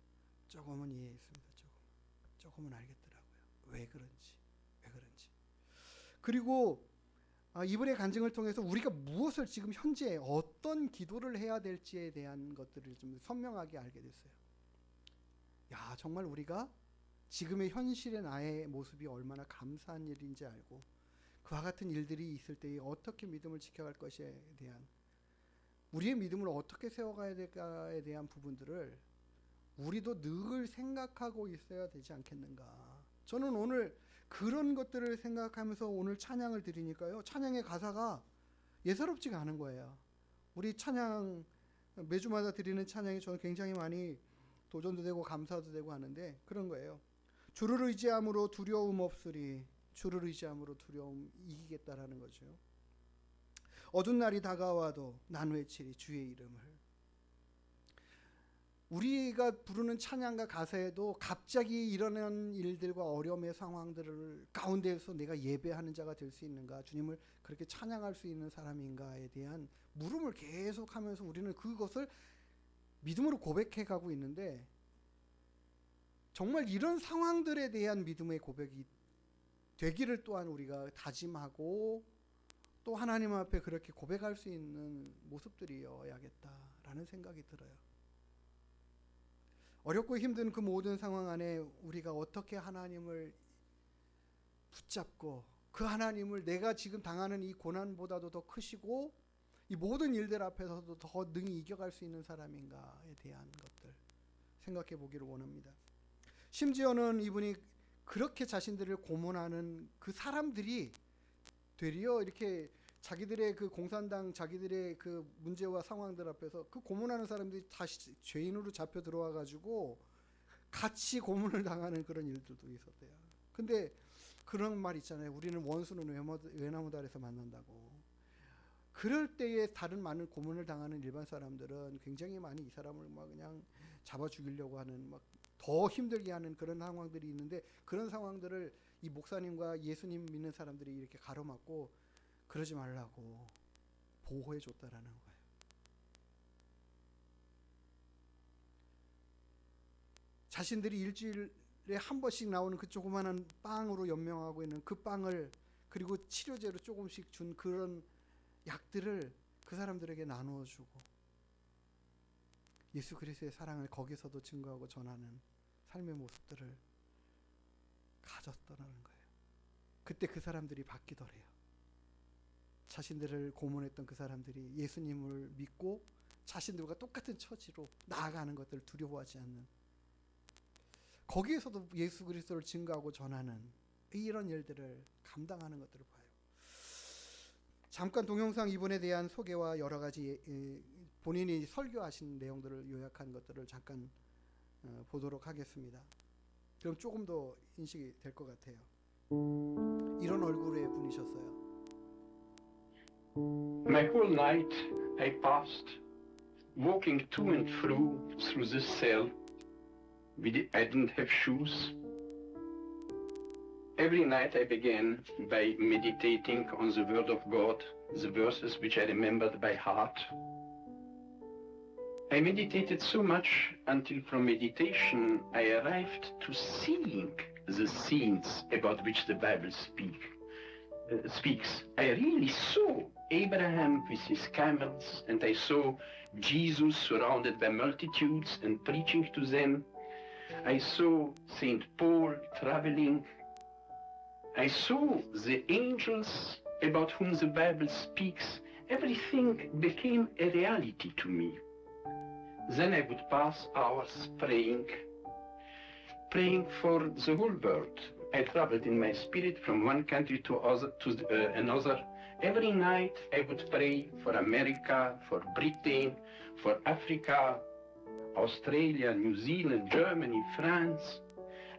조금은 이해했습니다. 조금은 알겠더라고요. 왜 그런지. 그리고 이분의 간증을 통해서 우리가 무엇을 지금 현재 어떤 기도를 해야 될지에 대한 것들을 좀 선명하게 알게 됐어요. 야, 정말 우리가 지금의 현실의 나의 모습이 얼마나 감사한 일인지 알고 그와 같은 일들이 있을 때에 어떻게 믿음을 지켜갈 것에 대한 우리의 믿음을 어떻게 세워가야 될까에 대한 부분들을 우리도 늘 생각하고 있어야 되지 않겠는가. 저는 오늘 그런 것들을 생각하면서 오늘 찬양을 드리니까요. 찬양의 가사가 예사롭지가 않은 거예요. 우리 찬양 매주마다 드리는 찬양이 저는 굉장히 많이 도전도 되고 감사도 되고 하는데 그런 거예요. 주를 의지함으로 두려움 없으리. 주를 의지함으로 두려움 이기겠다라는 거죠. 어두운 날이 다가와도 난 외치리 주의 이름을. 우리가 부르는 찬양과 가사에도 갑자기 일어나는 일들과 어려움의 상황들을 가운데에서 내가 예배하는 자가 될 수 있는가, 주님을 그렇게 찬양할 수 있는 사람인가에 대한 물음을 계속하면서 우리는 그것을 믿음으로 고백해 가고 있는데 정말 이런 상황들에 대한 믿음의 고백이 되기를 또한 우리가 다짐하고 또 하나님 앞에 그렇게 고백할 수 있는 모습들이어야겠다라는 생각이 들어요. 어렵고 힘든 그 모든 상황 안에 우리가 어떻게 하나님을 붙잡고 그 하나님을 내가 지금 당하는 이 고난보다도 더 크시고 이 모든 일들 앞에서도 더 능히 이겨갈 수 있는 사람인가에 대한 것들 생각해 보기를 원합니다. 심지어는 이분이 그렇게 자신들을 고문하는 그 사람들이 되려 이렇게 자기들의 그 공산당 자기들의 그 문제와 상황들 앞에서 그 고문하는 사람들이 다시 죄인으로 잡혀 들어와 가지고 같이 고문을 당하는 그런 일들도 있었대요. 근데 그런 말 있잖아요. 우리는 원수는 외나무 아래서 만난다고. 그럴 때에 다른 많은 고문을 당하는 일반 사람들은 굉장히 많이 이 사람을 막 그냥 잡아 죽이려고 하는 막 더 힘들게 하는 그런 상황들이 있는데 그런 상황들을 이 목사님과 예수님 믿는 사람들이 이렇게 가로막고 그러지 말라고 보호해 줬다라는 거예요. 자신들이 일주일에 한 번씩 나오는 그 조그마한 빵으로 연명하고 있는 그 빵을 그리고 치료제로 조금씩 준 그런 약들을 그 사람들에게 나누어 주고 예수 그리스도의 사랑을 거기서도 증거하고 전하는 삶의 모습들을 가졌더라는 거예요. 그때 그 사람들이 바뀌더래요. 자신들을 고문했던 그 사람들이 예수님을 믿고 자신들과 똑같은 처지로 나아가는 것들을 두려워하지 않는, 거기에서도 예수 그리스도를 증거하고 전하는 이런 일들을 감당하는 것들을 봐요. 잠깐 동영상 이분에 대한 소개와 여러 가지 본인이 설교하신 내용들을 요약한 것들을 잠깐 보도록 하겠습니다. 그럼 조금 더 인식이 될 것 같아요. 이런 얼굴의 분이셨어요. My whole night I passed walking to and through the cell. I didn't have shoes. Every night I began by meditating on the Word of God, the verses which I remembered by heart. I meditated so much until from meditation I arrived to seeing the scenes about which the Bible speaks. I really saw Abraham with his camels, and I saw Jesus surrounded by multitudes and preaching to them. I saw St. Paul traveling. I saw the angels about whom the Bible speaks. Everything became a reality to me. Then I would pass hours praying for the whole world. I traveled in my spirit from one country to another. Every night I would pray for America, for Britain, for Africa, Australia, New Zealand, Germany, France.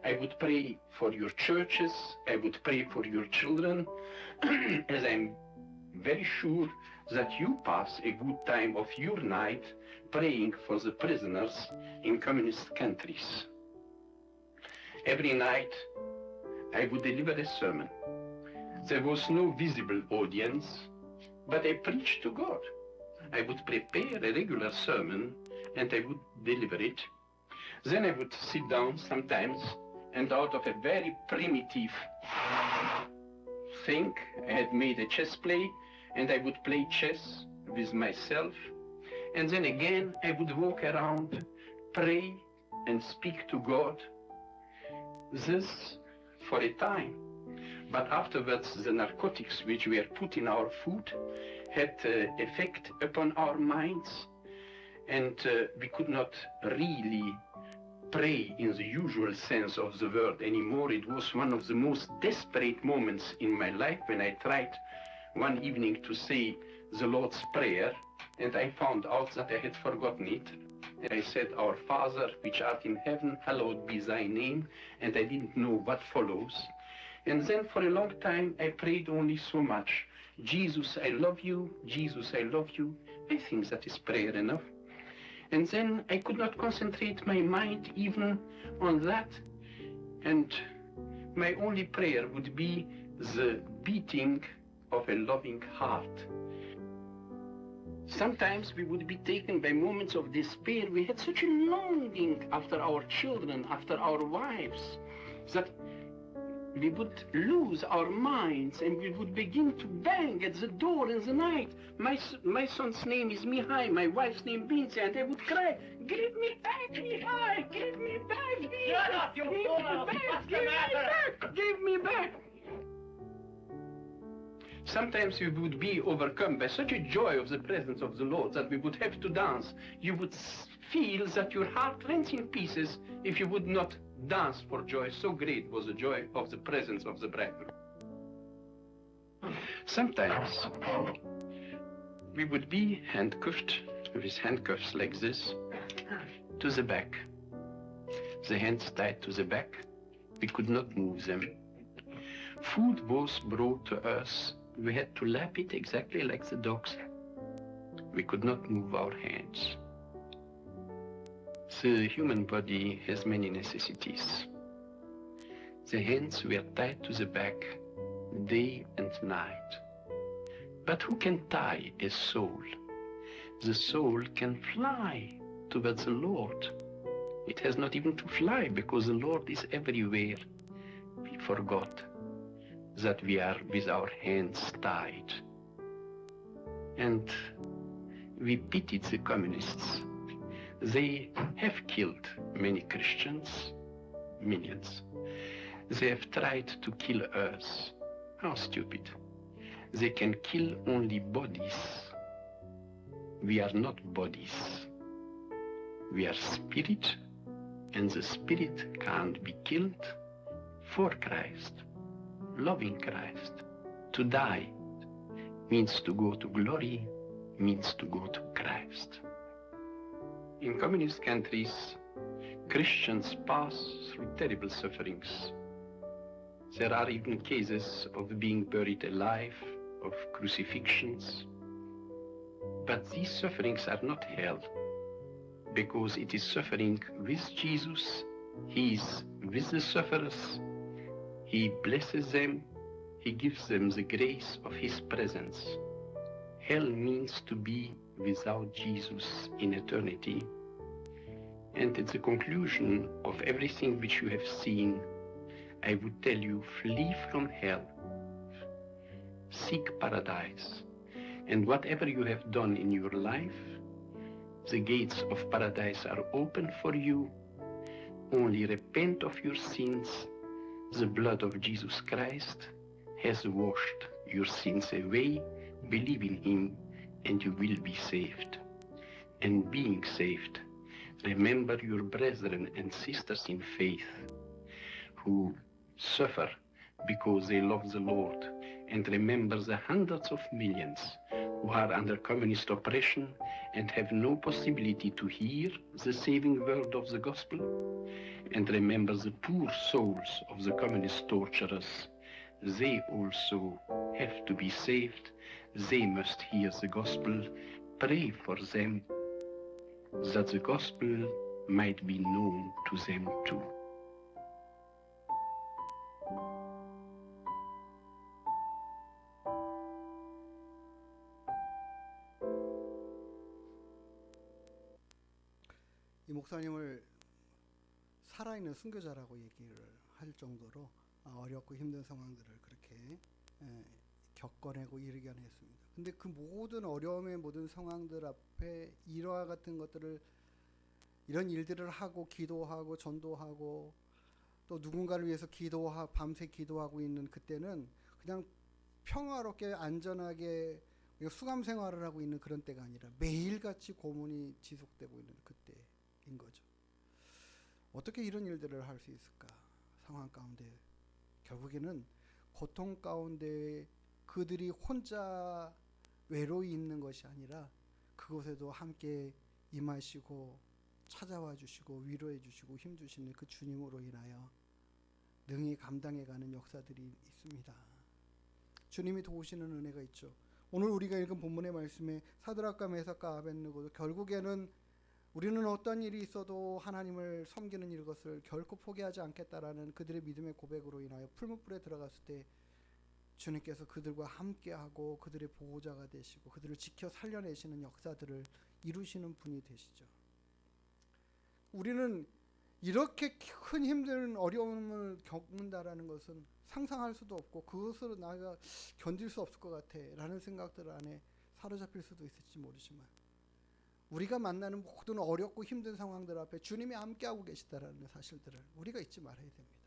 I would pray for your churches. I would pray for your children, as I'm very sure that you pass a good time of your night praying for the prisoners in communist countries. Every night I would deliver a sermon. There was no visible audience, but I preached to God. I would prepare a regular sermon and I would deliver it. Then I would sit down sometimes, and out of a very primitive thing, I had made a chess play, and I would play chess with myself. And then again, I would walk around, pray, and speak to God. This for a time. But afterwards, the narcotics which were put in our food had effect upon our minds, and we could not really pray in the usual sense of the word anymore. It was one of the most desperate moments in my life when I tried one evening to say the Lord's Prayer, and I found out that I had forgotten it. And I said, "Our Father, which art in heaven, hallowed be thy name," and I didn't know what follows. And then for a long time I prayed only so much: "Jesus, I love you, Jesus, I love you." I think that is prayer enough. And then I could not concentrate my mind even on that, and my only prayer would be the beating of a loving heart. Sometimes we would be taken by moments of despair. We had such a longing after our children, after our wives, that we would lose our minds and we would begin to bang at the door in the night. My son's name is Mihai, my wife's name Binti, and I would cry, "Give me back, Mihai! Give me back! Shut up, you fool! What's the matter? Give me back!" Sometimes we would be overcome by such a joy of the presence of the Lord that we would have to dance. You would feel that your heart rents in pieces if you would not dance for joy. So great was the joy of the presence of the bridegroom. Sometimes we would be handcuffed with handcuffs like this to the back. The hands tied to the back. We could not move them. Food was brought to us. We had to lap it exactly like the dogs. We could not move our hands. The human body has many necessities. The hands were tied to the back day and night. But who can tie a soul? The soul can fly towards the Lord. It has not even to fly because the Lord is everywhere. We forgot that we are with our hands tied. And we pitied the communists. They have killed many Christians, millions. They have tried to kill us. How stupid. They can kill only bodies. We are not bodies. We are spirit, and the spirit can't be killed for Christ, loving Christ. To die means to go to glory, means to go to Christ. In communist countries, Christians pass through terrible sufferings. There are even cases of being buried alive, of crucifixions. But these sufferings are not hell, because it is suffering with Jesus. He is with the sufferers. He blesses them. He gives them the grace of his presence. Hell means to be without Jesus in eternity. And at the conclusion of everything which you have seen, I would tell you, flee from hell. Seek paradise. And whatever you have done in your life, the gates of paradise are open for you. Only repent of your sins. The blood of Jesus Christ has washed your sins away. Believe in him and you will be saved. And being saved, remember your brethren and sisters in faith who suffer because they love the Lord, and remember the hundreds of millions who are under communist oppression and have no possibility to hear the saving word of the gospel, and remember the poor souls of the communist torturers. They also have to be saved. They must hear the gospel. Pray for them that the gospel might be known to them too. 이 목사님을 살아있는 순교자라고 얘기를 할 정도로 어렵고 힘든 상황들을 그렇게 겪어내고 이겨냈습니다. 근데 그 모든 어려움의 모든 상황들 앞에 이와 같은 것들을, 이런 일들을 하고 기도하고 전도하고 또 누군가를 위해서 밤새 기도하고 있는 그때는 그냥 평화롭게 안전하게 수감 생활을 하고 있는 그런 때가 아니라 매일같이 고문이 지속되고 있는 그때인 거죠. 어떻게 이런 일들을 할 수 있을까? 상황 가운데 결국에는 고통 가운데 그들이 혼자 외로이 있는 것이 아니라 그곳에도 함께 임하시고 찾아와 주시고 위로해 주시고 힘 주시는 그 주님으로 인하여 능히 감당해가는 역사들이 있습니다. 주님이 도우시는 은혜가 있죠. 오늘 우리가 읽은 본문의 말씀에 사드락과 메삭과 아벳느고도 결국에는 우리는 어떤 일이 있어도 하나님을 섬기는 이것을 결코 포기하지 않겠다라는 그들의 믿음의 고백으로 인하여 풀무불에 들어갔을 때 주님께서 그들과 함께하고 그들의 보호자가 되시고 그들을 지켜 살려내시는 역사들을 이루시는 분이 되시죠. 우리는 이렇게 큰 힘든 어려움을 겪는다라는 것은 상상할 수도 없고 그것으로 나가 견딜 수 없을 것 같아 라는 생각들 안에 사로잡힐 수도 있을지 모르지만 우리가 만나는 모든 어렵고 힘든 상황들 앞에 주님이 함께하고 계시다라는 사실들을 우리가 잊지 말아야 됩니다.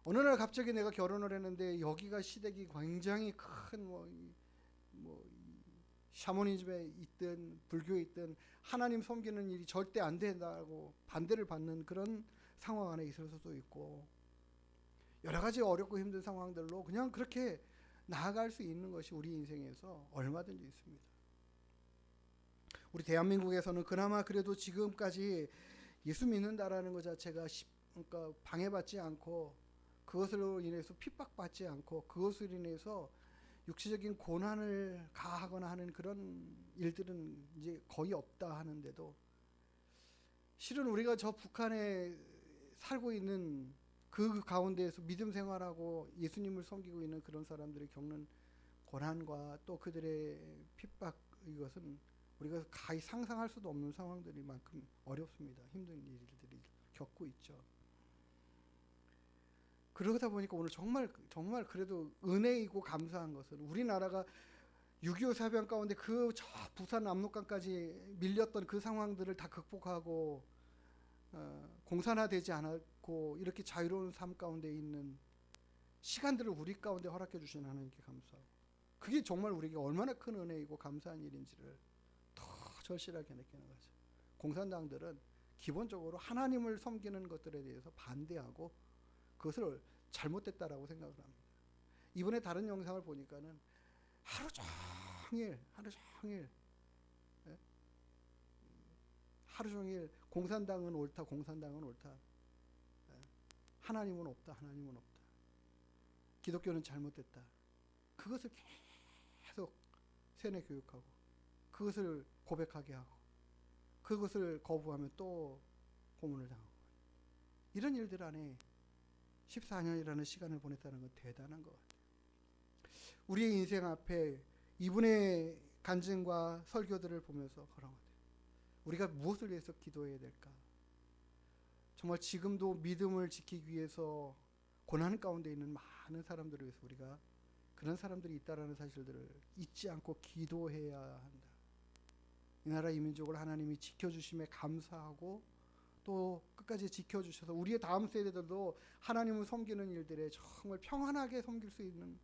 어느 날 갑자기 내가 결혼을 했는데 여기가 시댁이 굉장히 큰 샤머니즘에 있든 불교에 있든 하나님 섬기는 일이 절대 안 된다고 반대를 받는 그런 상황 안에 있을 수도 있고 여러 가지 어렵고 힘든 상황들로 그냥 그렇게 나아갈 수 있는 것이 우리 인생에서 얼마든지 있습니다. 우리 대한민국에서는 그나마 그래도 지금까지 예수 믿는다라는 것 자체가 그러니까 방해받지 않고 그것으로 인해서 핍박받지 않고 그것으로 인해서 육체적인 고난을 가하거나 하는 그런 일들은 이제 거의 없다 하는데도 실은 우리가 저 북한에 살고 있는 그 가운데에서 믿음 생활하고 예수님을 섬기고 있는 그런 사람들이 겪는 고난과 또 그들의 핍박, 이것은 우리가 가히 상상할 수도 없는 상황들이만큼 어렵습니다. 힘든 일들이 겪고 있죠. 그러다 보니까 오늘 정말 그래도 은혜이고 감사한 것은 우리나라가 6.25 사변 가운데 그 저 부산 압록강까지 밀렸던 그 상황들을 다 극복하고 공산화되지 않았고 이렇게 자유로운 삶 가운데 있는 시간들을 우리 가운데 허락해 주신 하나님께 감사하고 그게 정말 우리에게 얼마나 큰 은혜이고 감사한 일인지를 더 절실하게 느끼는 거죠. 공산당들은 기본적으로 하나님을 섬기는 것들에 대해서 반대하고 그것을 잘못됐다라고 생각을 합니다. 이번에 다른 영상을 보니까는 하루 종일 공산당은 옳다, 공산당은 옳다, 하나님은 없다, 하나님은 없다, 기독교는 잘못됐다. 그것을 계속 세뇌 교육하고 그것을 고백하게 하고 그것을 거부하면 또 고문을 당하고 이런 일들 안에 14년이라는 시간을 보냈다는 건 대단한 것 같아요. 우리의 인생 앞에 이분의 간증과 설교들을 보면서 그런 것 같아요. 우리가 무엇을 위해서 기도해야 될까? 정말 지금도 믿음을 지키기 위해서 고난 가운데 있는 많은 사람들을 위해서 우리가 그런 사람들이 있다라는 사실들을 잊지 않고 기도해야 한다. 이 나라 이 민족을 하나님이 지켜주심에 감사하고 또 끝까지 지켜주셔서 우리의 다음 세대들도 하나님을 섬기는 일들에 정말 평안하게 섬길 수 있는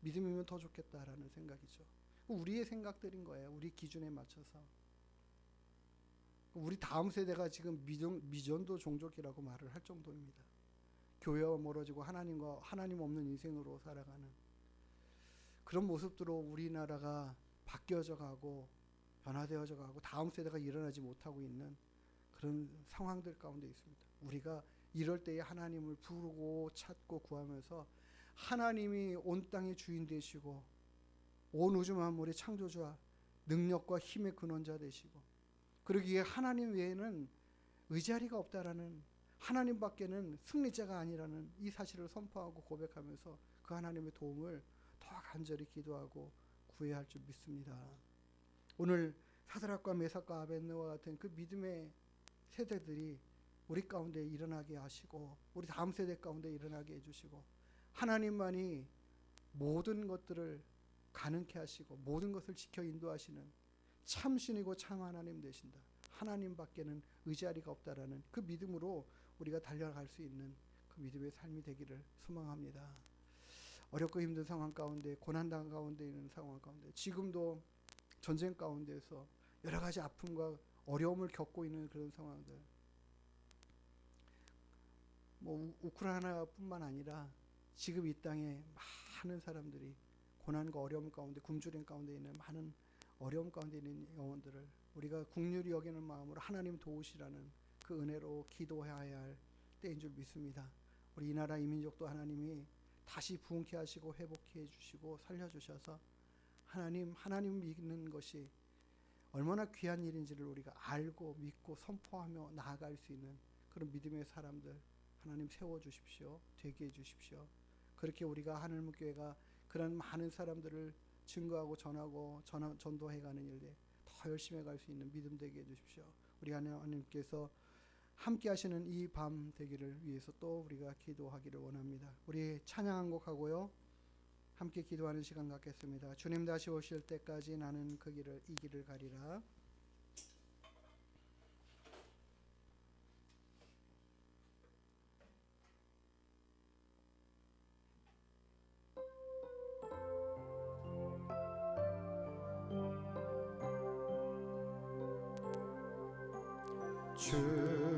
믿음이면 더 좋겠다라는 생각이죠. 우리의 생각들인 거예요. 우리 기준에 맞춰서. 우리 다음 세대가 지금 미전도 종족이라고 말을 할 정도입니다. 교회와 멀어지고 하나님 없는 인생으로 살아가는 그런 모습들로 우리나라가 바뀌어져 가고 변화되어져 가고 다음 세대가 일어나지 못하고 있는 그런 상황들 가운데 있습니다. 우리가 이럴 때에 하나님을 부르고 찾고 구하면서 하나님이 온 땅의 주인 되시고 온 우주 만물의 창조주와 능력과 힘의 근원자 되시고 그러기에 하나님 외에는 의지하리가 없다라는 하나님 밖에는 승리자가 아니라는 이 사실을 선포하고 고백하면서 그 하나님의 도움을 더 간절히 기도하고 구해야 할 줄 믿습니다. 오늘 사드락과 메삭과 아벳느고와 같은 그 믿음의 세대들이 우리 가운데 일어나게 하시고 우리 다음 세대 가운데 일어나게 해주시고 하나님만이 모든 것들을 가능케 하시고 모든 것을 지켜 인도하시는 참신이고 참 하나님 되신다. 하나님 밖에는 의지하리가 없다라는 그 믿음으로 우리가 달려갈 수 있는 그 믿음의 삶이 되기를 소망합니다. 어렵고 힘든 상황 가운데 고난당 가운데 있는 상황 가운데 지금도 전쟁 가운데서 여러 가지 아픔과 어려움을 겪고 있는 그런 상황들 우크라이나뿐만 아니라 지금 이 땅에 많은 사람들이 고난과 어려움 가운데 굶주림 가운데 있는 많은 어려움 가운데 있는 영혼들을 우리가 긍휼히 여기는 마음으로 하나님 도우시라는 그 은혜로 기도해야 할 때인 줄 믿습니다. 우리 이 나라 이 민족도 하나님이 다시 부흥케 하시고 회복해 해주시고 살려주셔서 하나님 믿는 것이 얼마나 귀한 일인지를 우리가 알고 믿고 선포하며 나아갈 수 있는 그런 믿음의 사람들 하나님 세워주십시오. 되게 해주십시오. 그렇게 우리가 하늘문교회가 그런 많은 사람들을 증거하고 전하고 전도해가는 일에 더 열심히 갈 수 있는 믿음 되게 해주십시오. 우리 하나님께서 함께 하시는 이 밤 되기를 위해서 또 우리가 기도하기를 원합니다. 우리 찬양 한 곡 하고요. 함께 기도하는 시간 갖겠습니다. 주님 다시 오실 때까지 나는 그 길을 이 길을 가리라.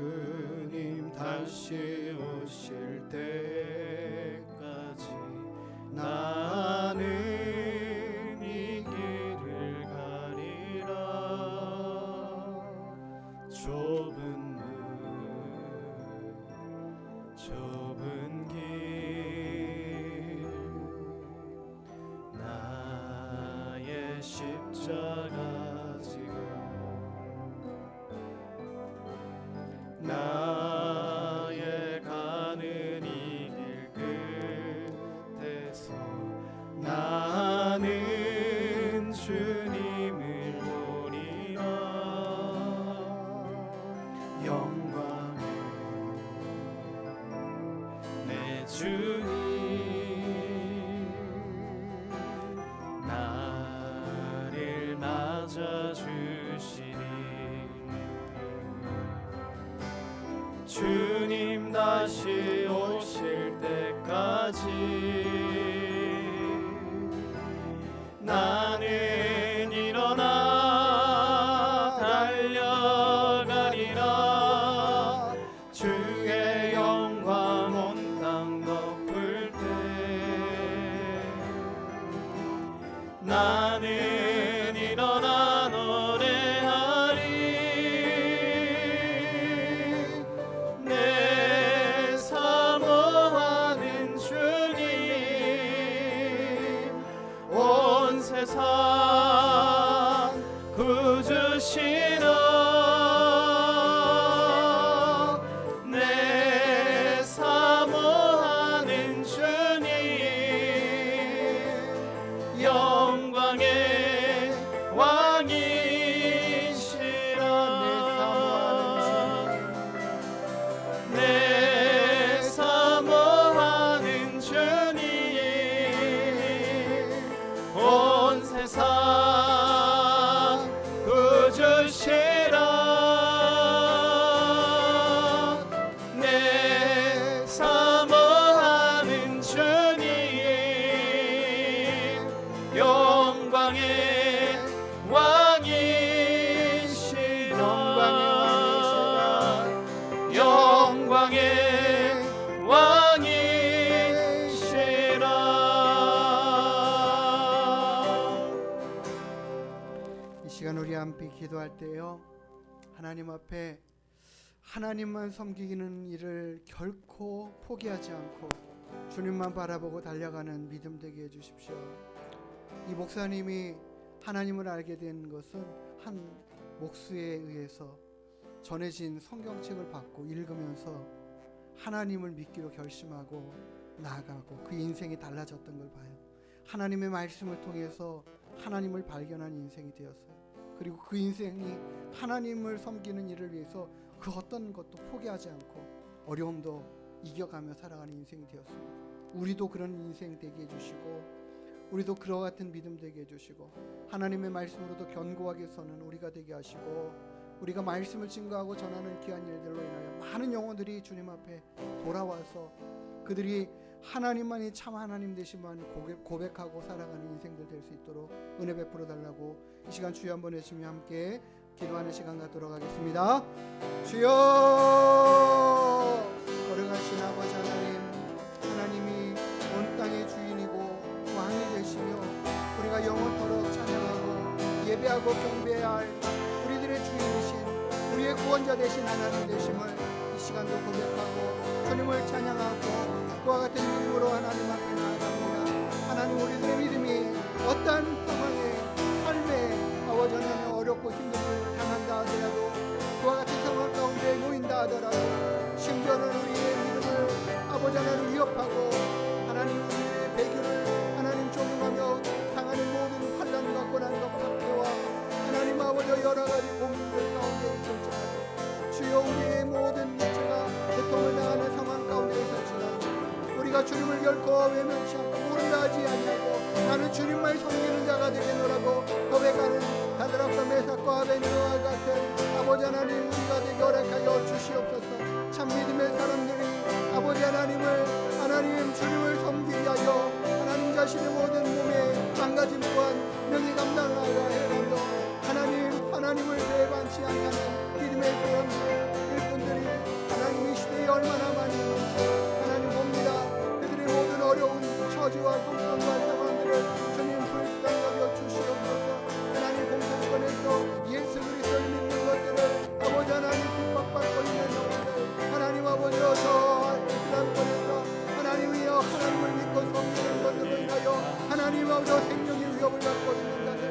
주님 다시 오실 때까지 나는 이 길을 가리라. 좁은 길 나의 십자가 지고 나의 가는 이 길 끝에서 나는 주님을 보리라. 영광의 내 주님 나를 맞아주시리. 주님 다시 오실 때까지 나는 일어나 달려가리라. 주의 영광 온 땅 덮을 때 나는 일어나 노래하리. 내 사모하는 주님 온 세상 구주시라. 내 사모하는 주님 영광의 왕이시라. 내 사모하는 주님 온 세상 구주시라. 내 사모하는 주님 영광의 왕이시라. 영광의 왕이시라. 이 시간 우리 함께 기도할 때요, 하나님 앞에 하나님만 섬기는 일을 결코 포기하지 않고 주님만 바라보고 달려가는 믿음 되게 해주십시오. 이 목사님이 하나님을 알게 된 것은 한 목수에 의해서 전해진 성경책을 받고 읽으면서 하나님을 믿기로 결심하고 나아가고 그 인생이 달라졌던 걸 봐요. 하나님의 말씀을 통해서 하나님을 발견한 인생이 되었어요. 그리고 그 인생이 하나님을 섬기는 일을 위해서 그 어떤 것도 포기하지 않고 어려움도 이겨가며 살아가는 인생이 되었습니다. 우리도 그런 인생 되게 해주시고 우리도 그와 같은 믿음 되게 해주시고 하나님의 말씀으로도 견고하게 서는 우리가 되게 하시고 우리가 말씀을 증거하고 전하는 귀한 일들로 인하여 많은 영혼들이 주님 앞에 돌아와서 그들이 하나님만이 참 하나님 되시만 고백하고 살아가는 인생들 될 수 있도록 은혜 베풀어 달라고 이 시간 주여 한번 외치며 함께 기도하는 시간 갖도록 하겠습니다. 주여, 걸어가신 아버지 하나님, 하나님이 온 땅의 주인이고 왕이 되시며 우리가 영원토록 찬양하고 예배하고 경배해야 할 우리들의 주인이신 우리의 구원자 되신 하나님 되심을 이 시간도 고백하고 주님을 찬양하고 그와 같은 믿음으로 하나님 앞에 나아갑니다. 하나님, 우리들의 믿음이 어떠한 상황에 삶에 아버지 하나님 어렵고 힘듦을 당한다 하더라도 그와 같은 상황 가운데 놓인다 하더라도 심지어는 우리의 믿음을 아버지 하나님 위협하고 하나님 우리의 배교를 하나님 종용하며 당하는 모든 환난과 고난과 박해와 하나님 아버지 여러 가지 고민들 가운데 있을지라도 주여 우리의 모든 육체가 고통을 당하는 상황 가운데 있을지라도 우리가 주님을 결코 외면치 않고 모른다 하지 아니하고 나는 주님만 섬기는 자가 되겠노라고 고백하는 다드락과 메삭과 아벤누와 같은 아버지 하나님 우리가 되게 허락하여 주시옵소서. 참 믿음의 사람들이 아버지 하나님을 하나님 주님을 섬기게 하여 하나님 자신의 모든 몸에 망가짐 또한 명예 감당하라 해감도 하나님을 배반치 않는 믿음의 사람들 일꾼들이 하나님 이 시대에 얼마나 많이 있는지 하나님 봅니다. 그들의 모든 어려운 처지와 공경과 상황들을 주님 불쌍히 여겨 주시옵소서. 하나님 공생권에서 예수 그리스도를 믿는 것들을 아버지 하나님 핍박받고 있는 영혼들 하나님 아버지 저 이스라엘권에서 하나님이여 하나님을 믿고 섬기는 것들로 인하여 하나님 아버지 생명의 위협을 받고 있는 자들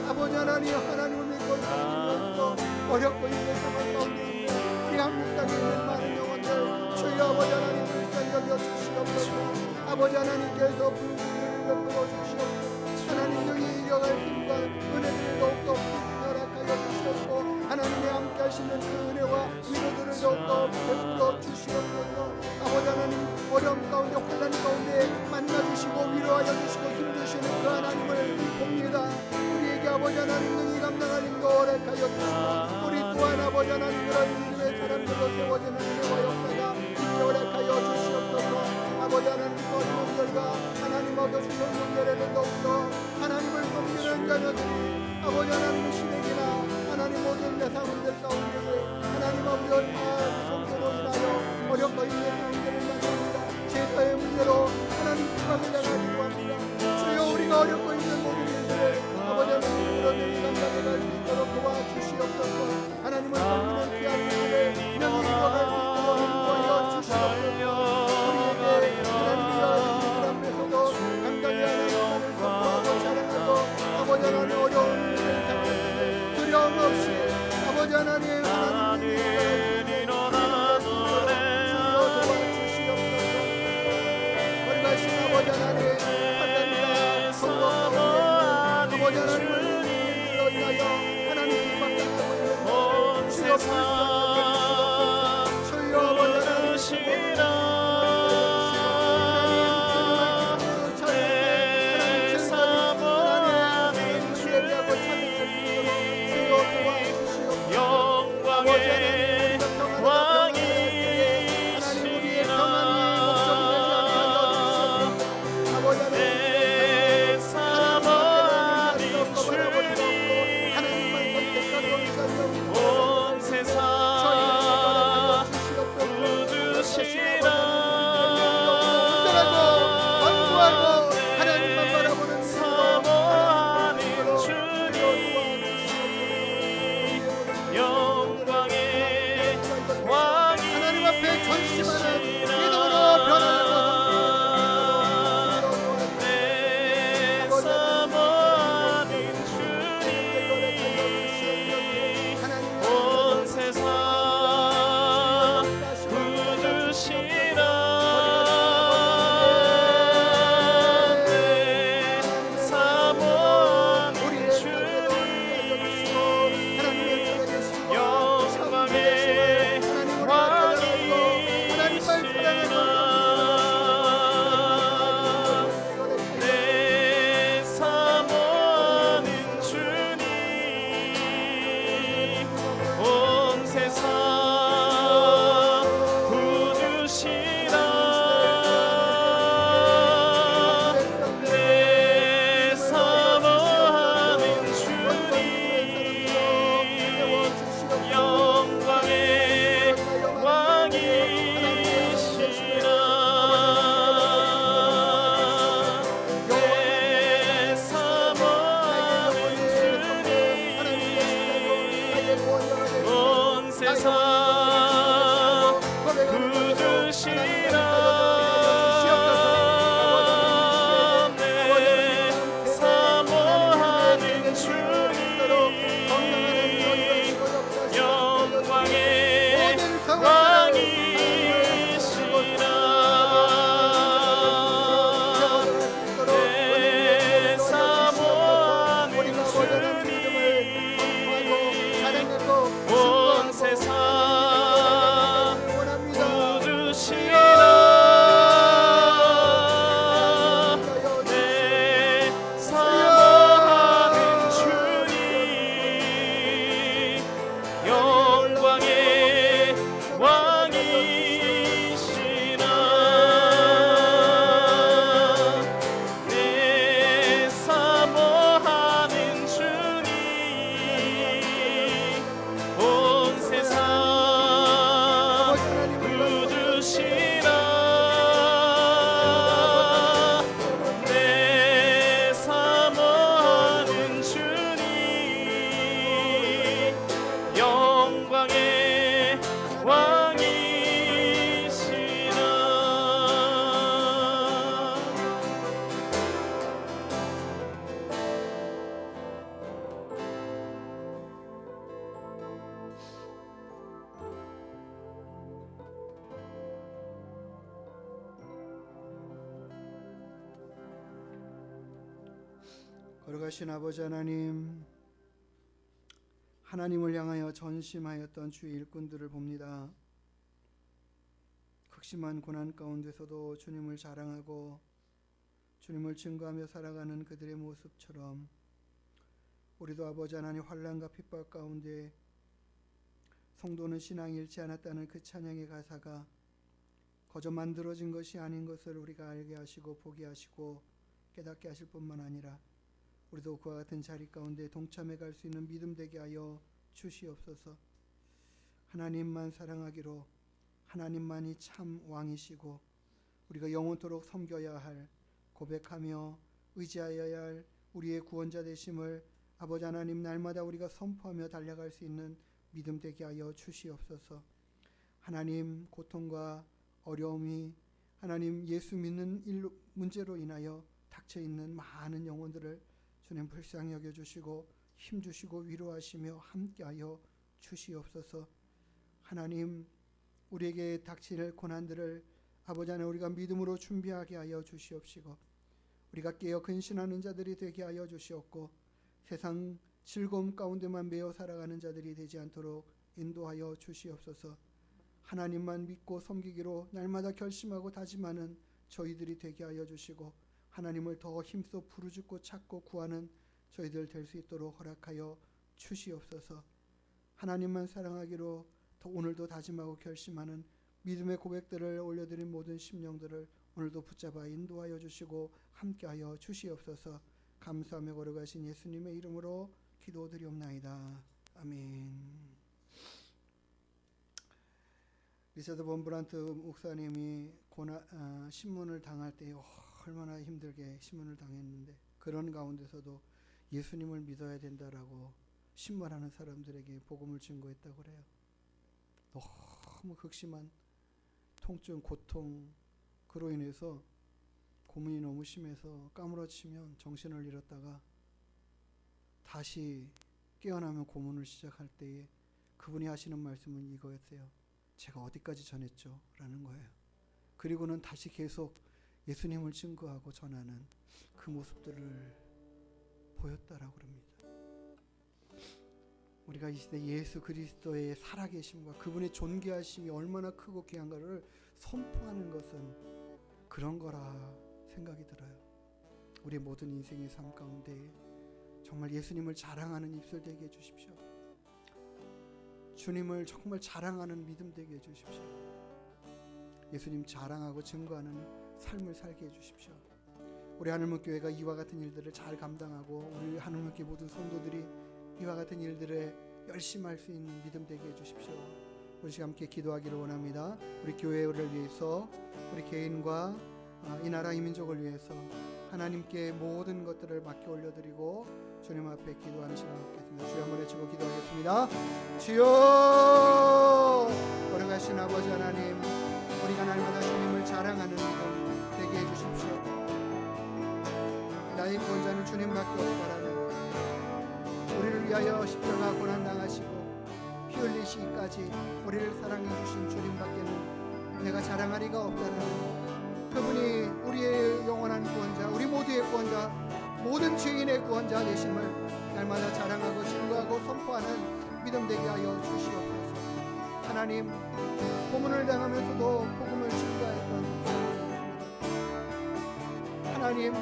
아버지 하나님을 믿고 섬기면서 어렵고 있는 상황 가운데 있는 우리 한국 땅에 있는 많은 영혼들 주여 아버지 하나님 불쌍히 여겨 주시옵소서. 아버지 하나님께서 불쌍히 베풀어 주시옵소서. 하나님 여기 이겨갈 힘과 은혜들을 더욱더 허락하여 주시옵고 하나님의 함께 하시는 그 은혜와 위로들을 더욱더 베풀어 주시옵소서. 아버지 하나님 어려움 가운데 혼란 가운데 만나주시고 위로하여 주시고 힘주시는 그 하나님을 봅니다. 우리에게 아버지 하나님 능히 감당할 힘도 허락하여 주시고 우리 또한 아버지 하나님 그런 믿음의 사람들로 세워지는 은혜와 역사가 있게 허락하여 주시옵소서. 아버지 하나님 어려움들 자녀들과 하나님 얻어주신 영예를 더욱더 하나님을 섬기는 자녀들이 아버지 하나님 시댁이나 하나님 모든 내 사람들 가운데 하나님 아버지 성교로 인하여 어렵고 있는 문제를 만납니다. 제사의 문제로 하나님 기박을 당하기도 합니다. 주여 우리가 어렵고 있는 모든 일들을 아버지 하나님 끌어들이 감당해 갈 수 있도록 도와주시옵소서. 하나님을 섬기는 귀한 생활을 명히 이뤄갈 수 있도록 인도하여 주시옵소서. 우리에게 하나님이여 이 앞에서도 감당해야 하는 하나님을 선포하고 자랑하고 아버지 하나님 어려운 일을 당할 두려움 없이 아버지 하나님 하나님 아버지 하나님 판단과 성공 가운데 아버지 하나님을 인하여 하나님 기박당하고 있는 주여 불쌍하게 주여 아버지 하나님 거룩하신 아버지 하나님, 하나님을 향하여 전심하였던 주의 일꾼들을 봅니다. 극심한 고난 가운데서도 주님을 자랑하고 주님을 증거하며 살아가는 그들의 모습처럼 우리도 아버지 하나님 환난과 핍박 가운데 성도는 신앙이 잃지 않았다는 그 찬양의 가사가 거저 만들어진 것이 아닌 것을 우리가 알게 하시고 보게 하시고 깨닫게 하실 뿐만 아니라 우리도 그와 같은 자리 가운데 동참해 갈 수 있는 믿음 되게 하여 주시옵소서. 하나님만 사랑하기로, 하나님만이 참 왕이시고 우리가 영원토록 섬겨야 할, 고백하며 의지하여야 할 우리의 구원자 되심을 아버지 하나님 날마다 우리가 선포하며 달려갈 수 있는 믿음 되게 하여 주시옵소서. 하나님, 고통과 어려움이 하나님 예수 믿는 문제로 인하여 닥쳐 있는 많은 영혼들을 주님 불쌍히 여겨 주시고 힘 주시고 위로하시며 함께하여 주시옵소서. 하나님, 우리에게 닥칠 고난들을 아버지 하나님 우리가 믿음으로 준비하게 하여 주시옵시고 우리가 깨어 근신하는 자들이 되게 하여 주시옵고 세상 즐거움 가운데만 매여 살아가는 자들이 되지 않도록 인도하여 주시옵소서. 하나님만 믿고 섬기기로 날마다 결심하고 다짐하는 저희들이 되게 하여 주시고 하나님을 더 힘써 부르짖고 찾고 구하는 저희들 될 수 있도록 허락하여 주시옵소서. 하나님만 사랑하기로 더 오늘도 다짐하고 결심하는 믿음의 고백들을 올려드린 모든 심령들을 오늘도 붙잡아 인도하여 주시고 함께하여 주시옵소서. 감사하며 걸어가신 예수님의 이름으로 기도드리옵나이다. 아멘. 리차드 본 브란트 목사님이 신문을 당할 때 얼마나 힘들게 신문을 당했는데 그런 가운데서도 예수님을 믿어야 된다라고 신문하는 사람들에게 복음을 증거했다고 그래요. 너무 극심한 통증, 고통, 그로 인해서 고문이 너무 심해서 까무러치면 정신을 잃었다가 다시 깨어나면 고문을 시작할 때에 그분이 하시는 말씀은 이거였어요. 제가 어디까지 전했죠? 라는 거예요. 그리고는 다시 계속 예수님을 증거하고 전하는 그 모습들을 보였다라고 합니다. 우리가 이 시대 예수 그리스도의 살아계심과 그분의 존귀하심이 얼마나 크고 귀한가를 선포하는 것은 그런 거라 생각이 들어요. 우리 모든 인생의 삶 가운데 정말 예수님을 자랑하는 입술 되게 해주십시오. 주님을 정말 자랑하는 믿음 되게 해주십시오. 예수님 자랑하고 증거하는 삶을 살게 해주십시오. 우리 하늘문교회가 이와 같은 일들을 잘 감당하고 우리 하늘문교회 모든 성도들이 이와 같은 일들에 열심히 할 수 있는 믿음 되게 해주십시오. 우리 시간 함께 기도하기를 원합니다. 우리 교회를 위해서, 우리 개인과 이 나라 이 민족을 위해서 하나님께 모든 것들을 맡겨 올려드리고 주님 앞에 기도하는 시간 갖겠습니다. 주여 한번 외치고 기도하겠습니다. 주여, 걸어가신 아버지 하나님, 우리가 날마다 주님을 자랑하는 믿음 되게 해주십시오. 나의 구원자는 주님밖에 없다라는 우리를 위하여 십자가 고난당하시고 피 흘리시기까지 우리를 사랑해 주신 주님밖에는 내가 자랑하리가 없다는 그분이 우리의 영원한 구원자, 우리 모두의 구원자, 모든 죄인의 구원자 되심을 날마다 자랑하고 증거하고 선포하는 믿음 되게 하여 주시옵소서. 하나님, 고문을 당하면서도 복음을 증거했던 하나님,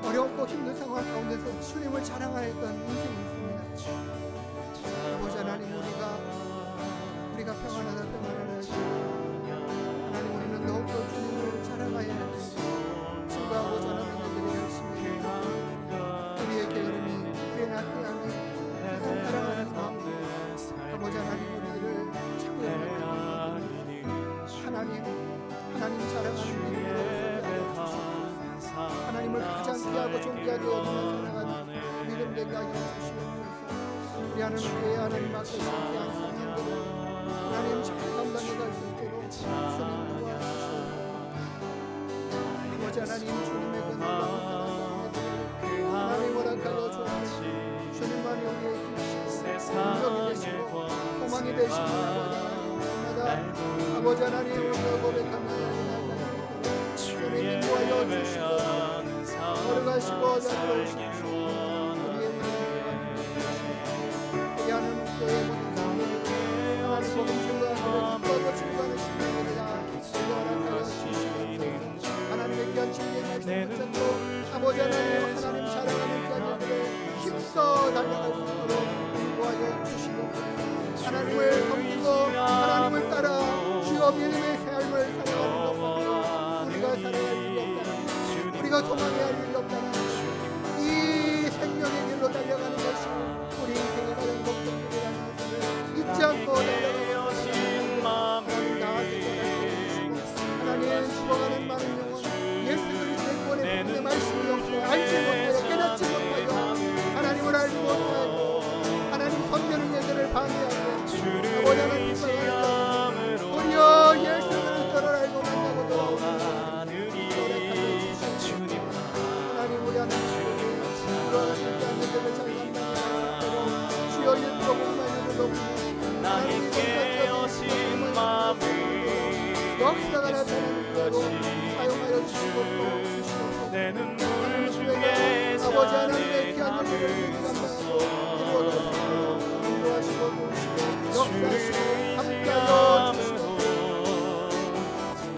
어렵고 힘든 상황 가운데서 주님을 자랑하였던 인생이 있습니다. 아버지 하나님, 우리가 평안하다 하나님, 우리는 더욱더 주님을 자랑하여 증거하고 전하는 일들이 열심히 우리의 게으름이, 우리의 나태함이, 사랑하는 마음, 아버지 하나님, 우리를 참여하는 하나님 자랑하는 일들을 하나님을 가장 귀하고 존귀하게 여기며 사랑하는 믿음 되게 하여 주시옵소서. 우리 하나님께 하나님 앞에 함께 한 성인들을 하나님 잘 감당해 갈 수 있도록 주님 도와주시옵소서. 아버지 하나님, 주님의 그 놀라운 사랑 하나님 허락하여 주옵소서. 주님만이 우리의 힘이시고 능력이 되시고 소망이 되시고 아버지 하나님 우리가 고백합니다. 주님 인도하여 주시고 걸어가시고 잡으시고 우리의 우리 하나님께의 모든 사람을 하나님 복음 증거하는 기도하고 증거하는 신령들이라 기도하여 주시옵소서. 하나님의 귀한 진리의 말씀 붙잡고 아버지 하나님 자랑하는 자녀들의 힘써 달려갈 수 있도록 인도하여 주시고 하나님을 섬기고 하나님을 따라 주여 믿음의 삶을 살아 역사가 나타나는 대로 사용하여 주시옵소서. 내 눈물 중에 아버지 자네 하나님의 귀한 일을 감사하고 이루어가시고 인도하시고 도우시고 역사하시고 함께하여 주시옵소서.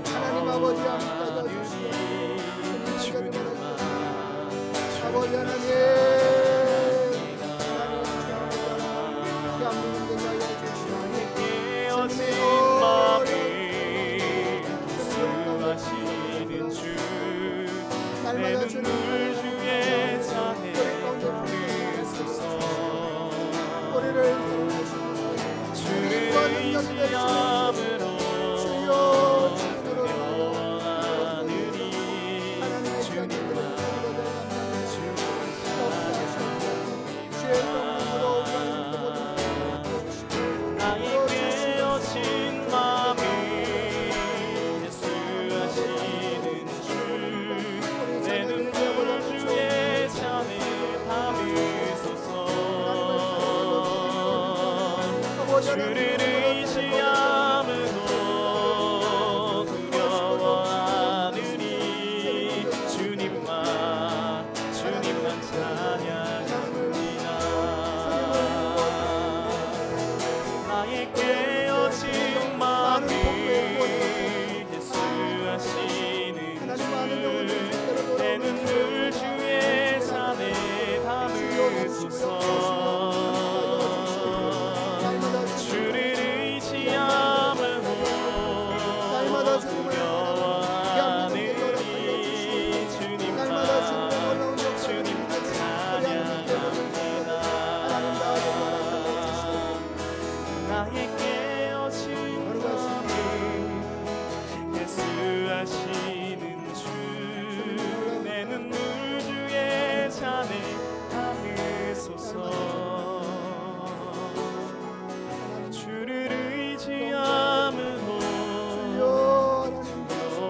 하나님 아버지 함께하여 주시옵소서. 아버지 하나님 내 눈물 중에 자네 담으소서. 주를 의지함으로 영원하느니 주님만 나의 깨어진 마음이 예수 하시는 주 내 눈물 중에 자네 담으소서. 주를 의지함으로 두려워하느니 주님만 찬양합니다. 나의 깨어진 마음이 예수 하시는 주 내 눈물 중에 자네 담으소서. 주를 의지함으로 두려워하느니 주님만 찬양합니다. 나의 깨어진 마음이 예수 하시는 주 내 눈물 중에 자네 담으소서. 주를 의지함으로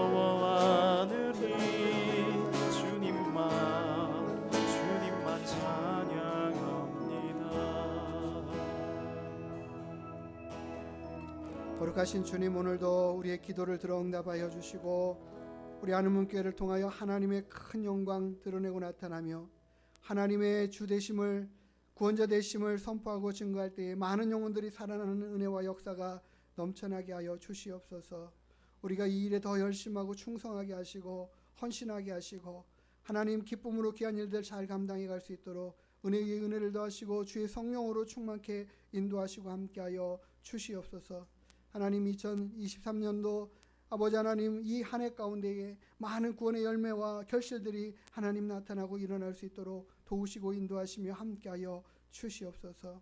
두려워하느니 주님만 찬양합니다. 거룩하신 주님, 오늘도 우리의 기도를 들어 응답하여 주시고 우리 하느님께를 통하여 하나님의 큰 영광 드러내고 나타나며 하나님의 주 되심을, 구원자 되심을 선포하고 증거할 때에 많은 영혼들이 살아나는 은혜와 역사가 넘쳐나게 하여 주시옵소서. 우리가 이 일에 더 열심하고 충성하게 하시고 헌신하게 하시고 하나님 기쁨으로 귀한 일들 잘 감당해 갈 수 있도록 은혜 위에 은혜를 더하시고 주의 성령으로 충만케 인도하시고 함께하여 주시옵소서. 하나님 2023년도 아버지 하나님 이 한 해 가운데에 많은 구원의 열매와 결실들이 하나님 나타나고 일어날 수 있도록 도우시고 인도하시며 함께하여 주시옵소서.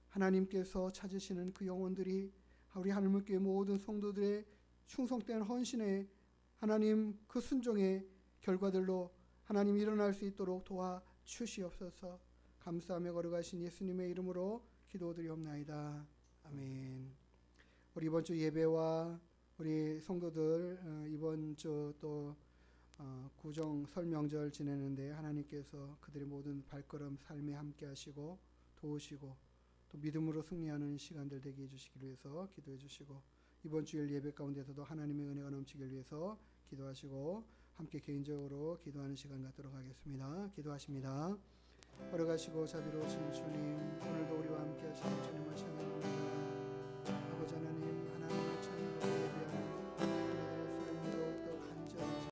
하나님께서 찾으시는 그 영혼들이 우리 하늘문교회 모든 성도들의 충성된 헌신의 하나님 그 순종의 결과들로 하나님 일어날 수 있도록 도와 주시옵소서. 감사하며 거룩하신 예수님의 이름으로 기도드리옵나이다. 아멘. 우리 이번 주 예배와 우리 성도들 이번 주 또 구정 설 명절 지내는데 하나님께서 그들의 모든 발걸음 삶에 함께 하시고 도우시고 또 믿음으로 승리하는 시간들 되게 해주시기 위해서 기도해 주시고 이번 주일 예배 가운데서도 하나님의 은혜가 넘치길 위해서 기도하시고 함께 개인적으로 기도하는 시간 갖도록 하겠습니다. 기도하십니다. 걸어가시고 자비로우신 주님, 오늘도 우리와 함께 하시는 주님을 찬양합니다. 아버지 하나님,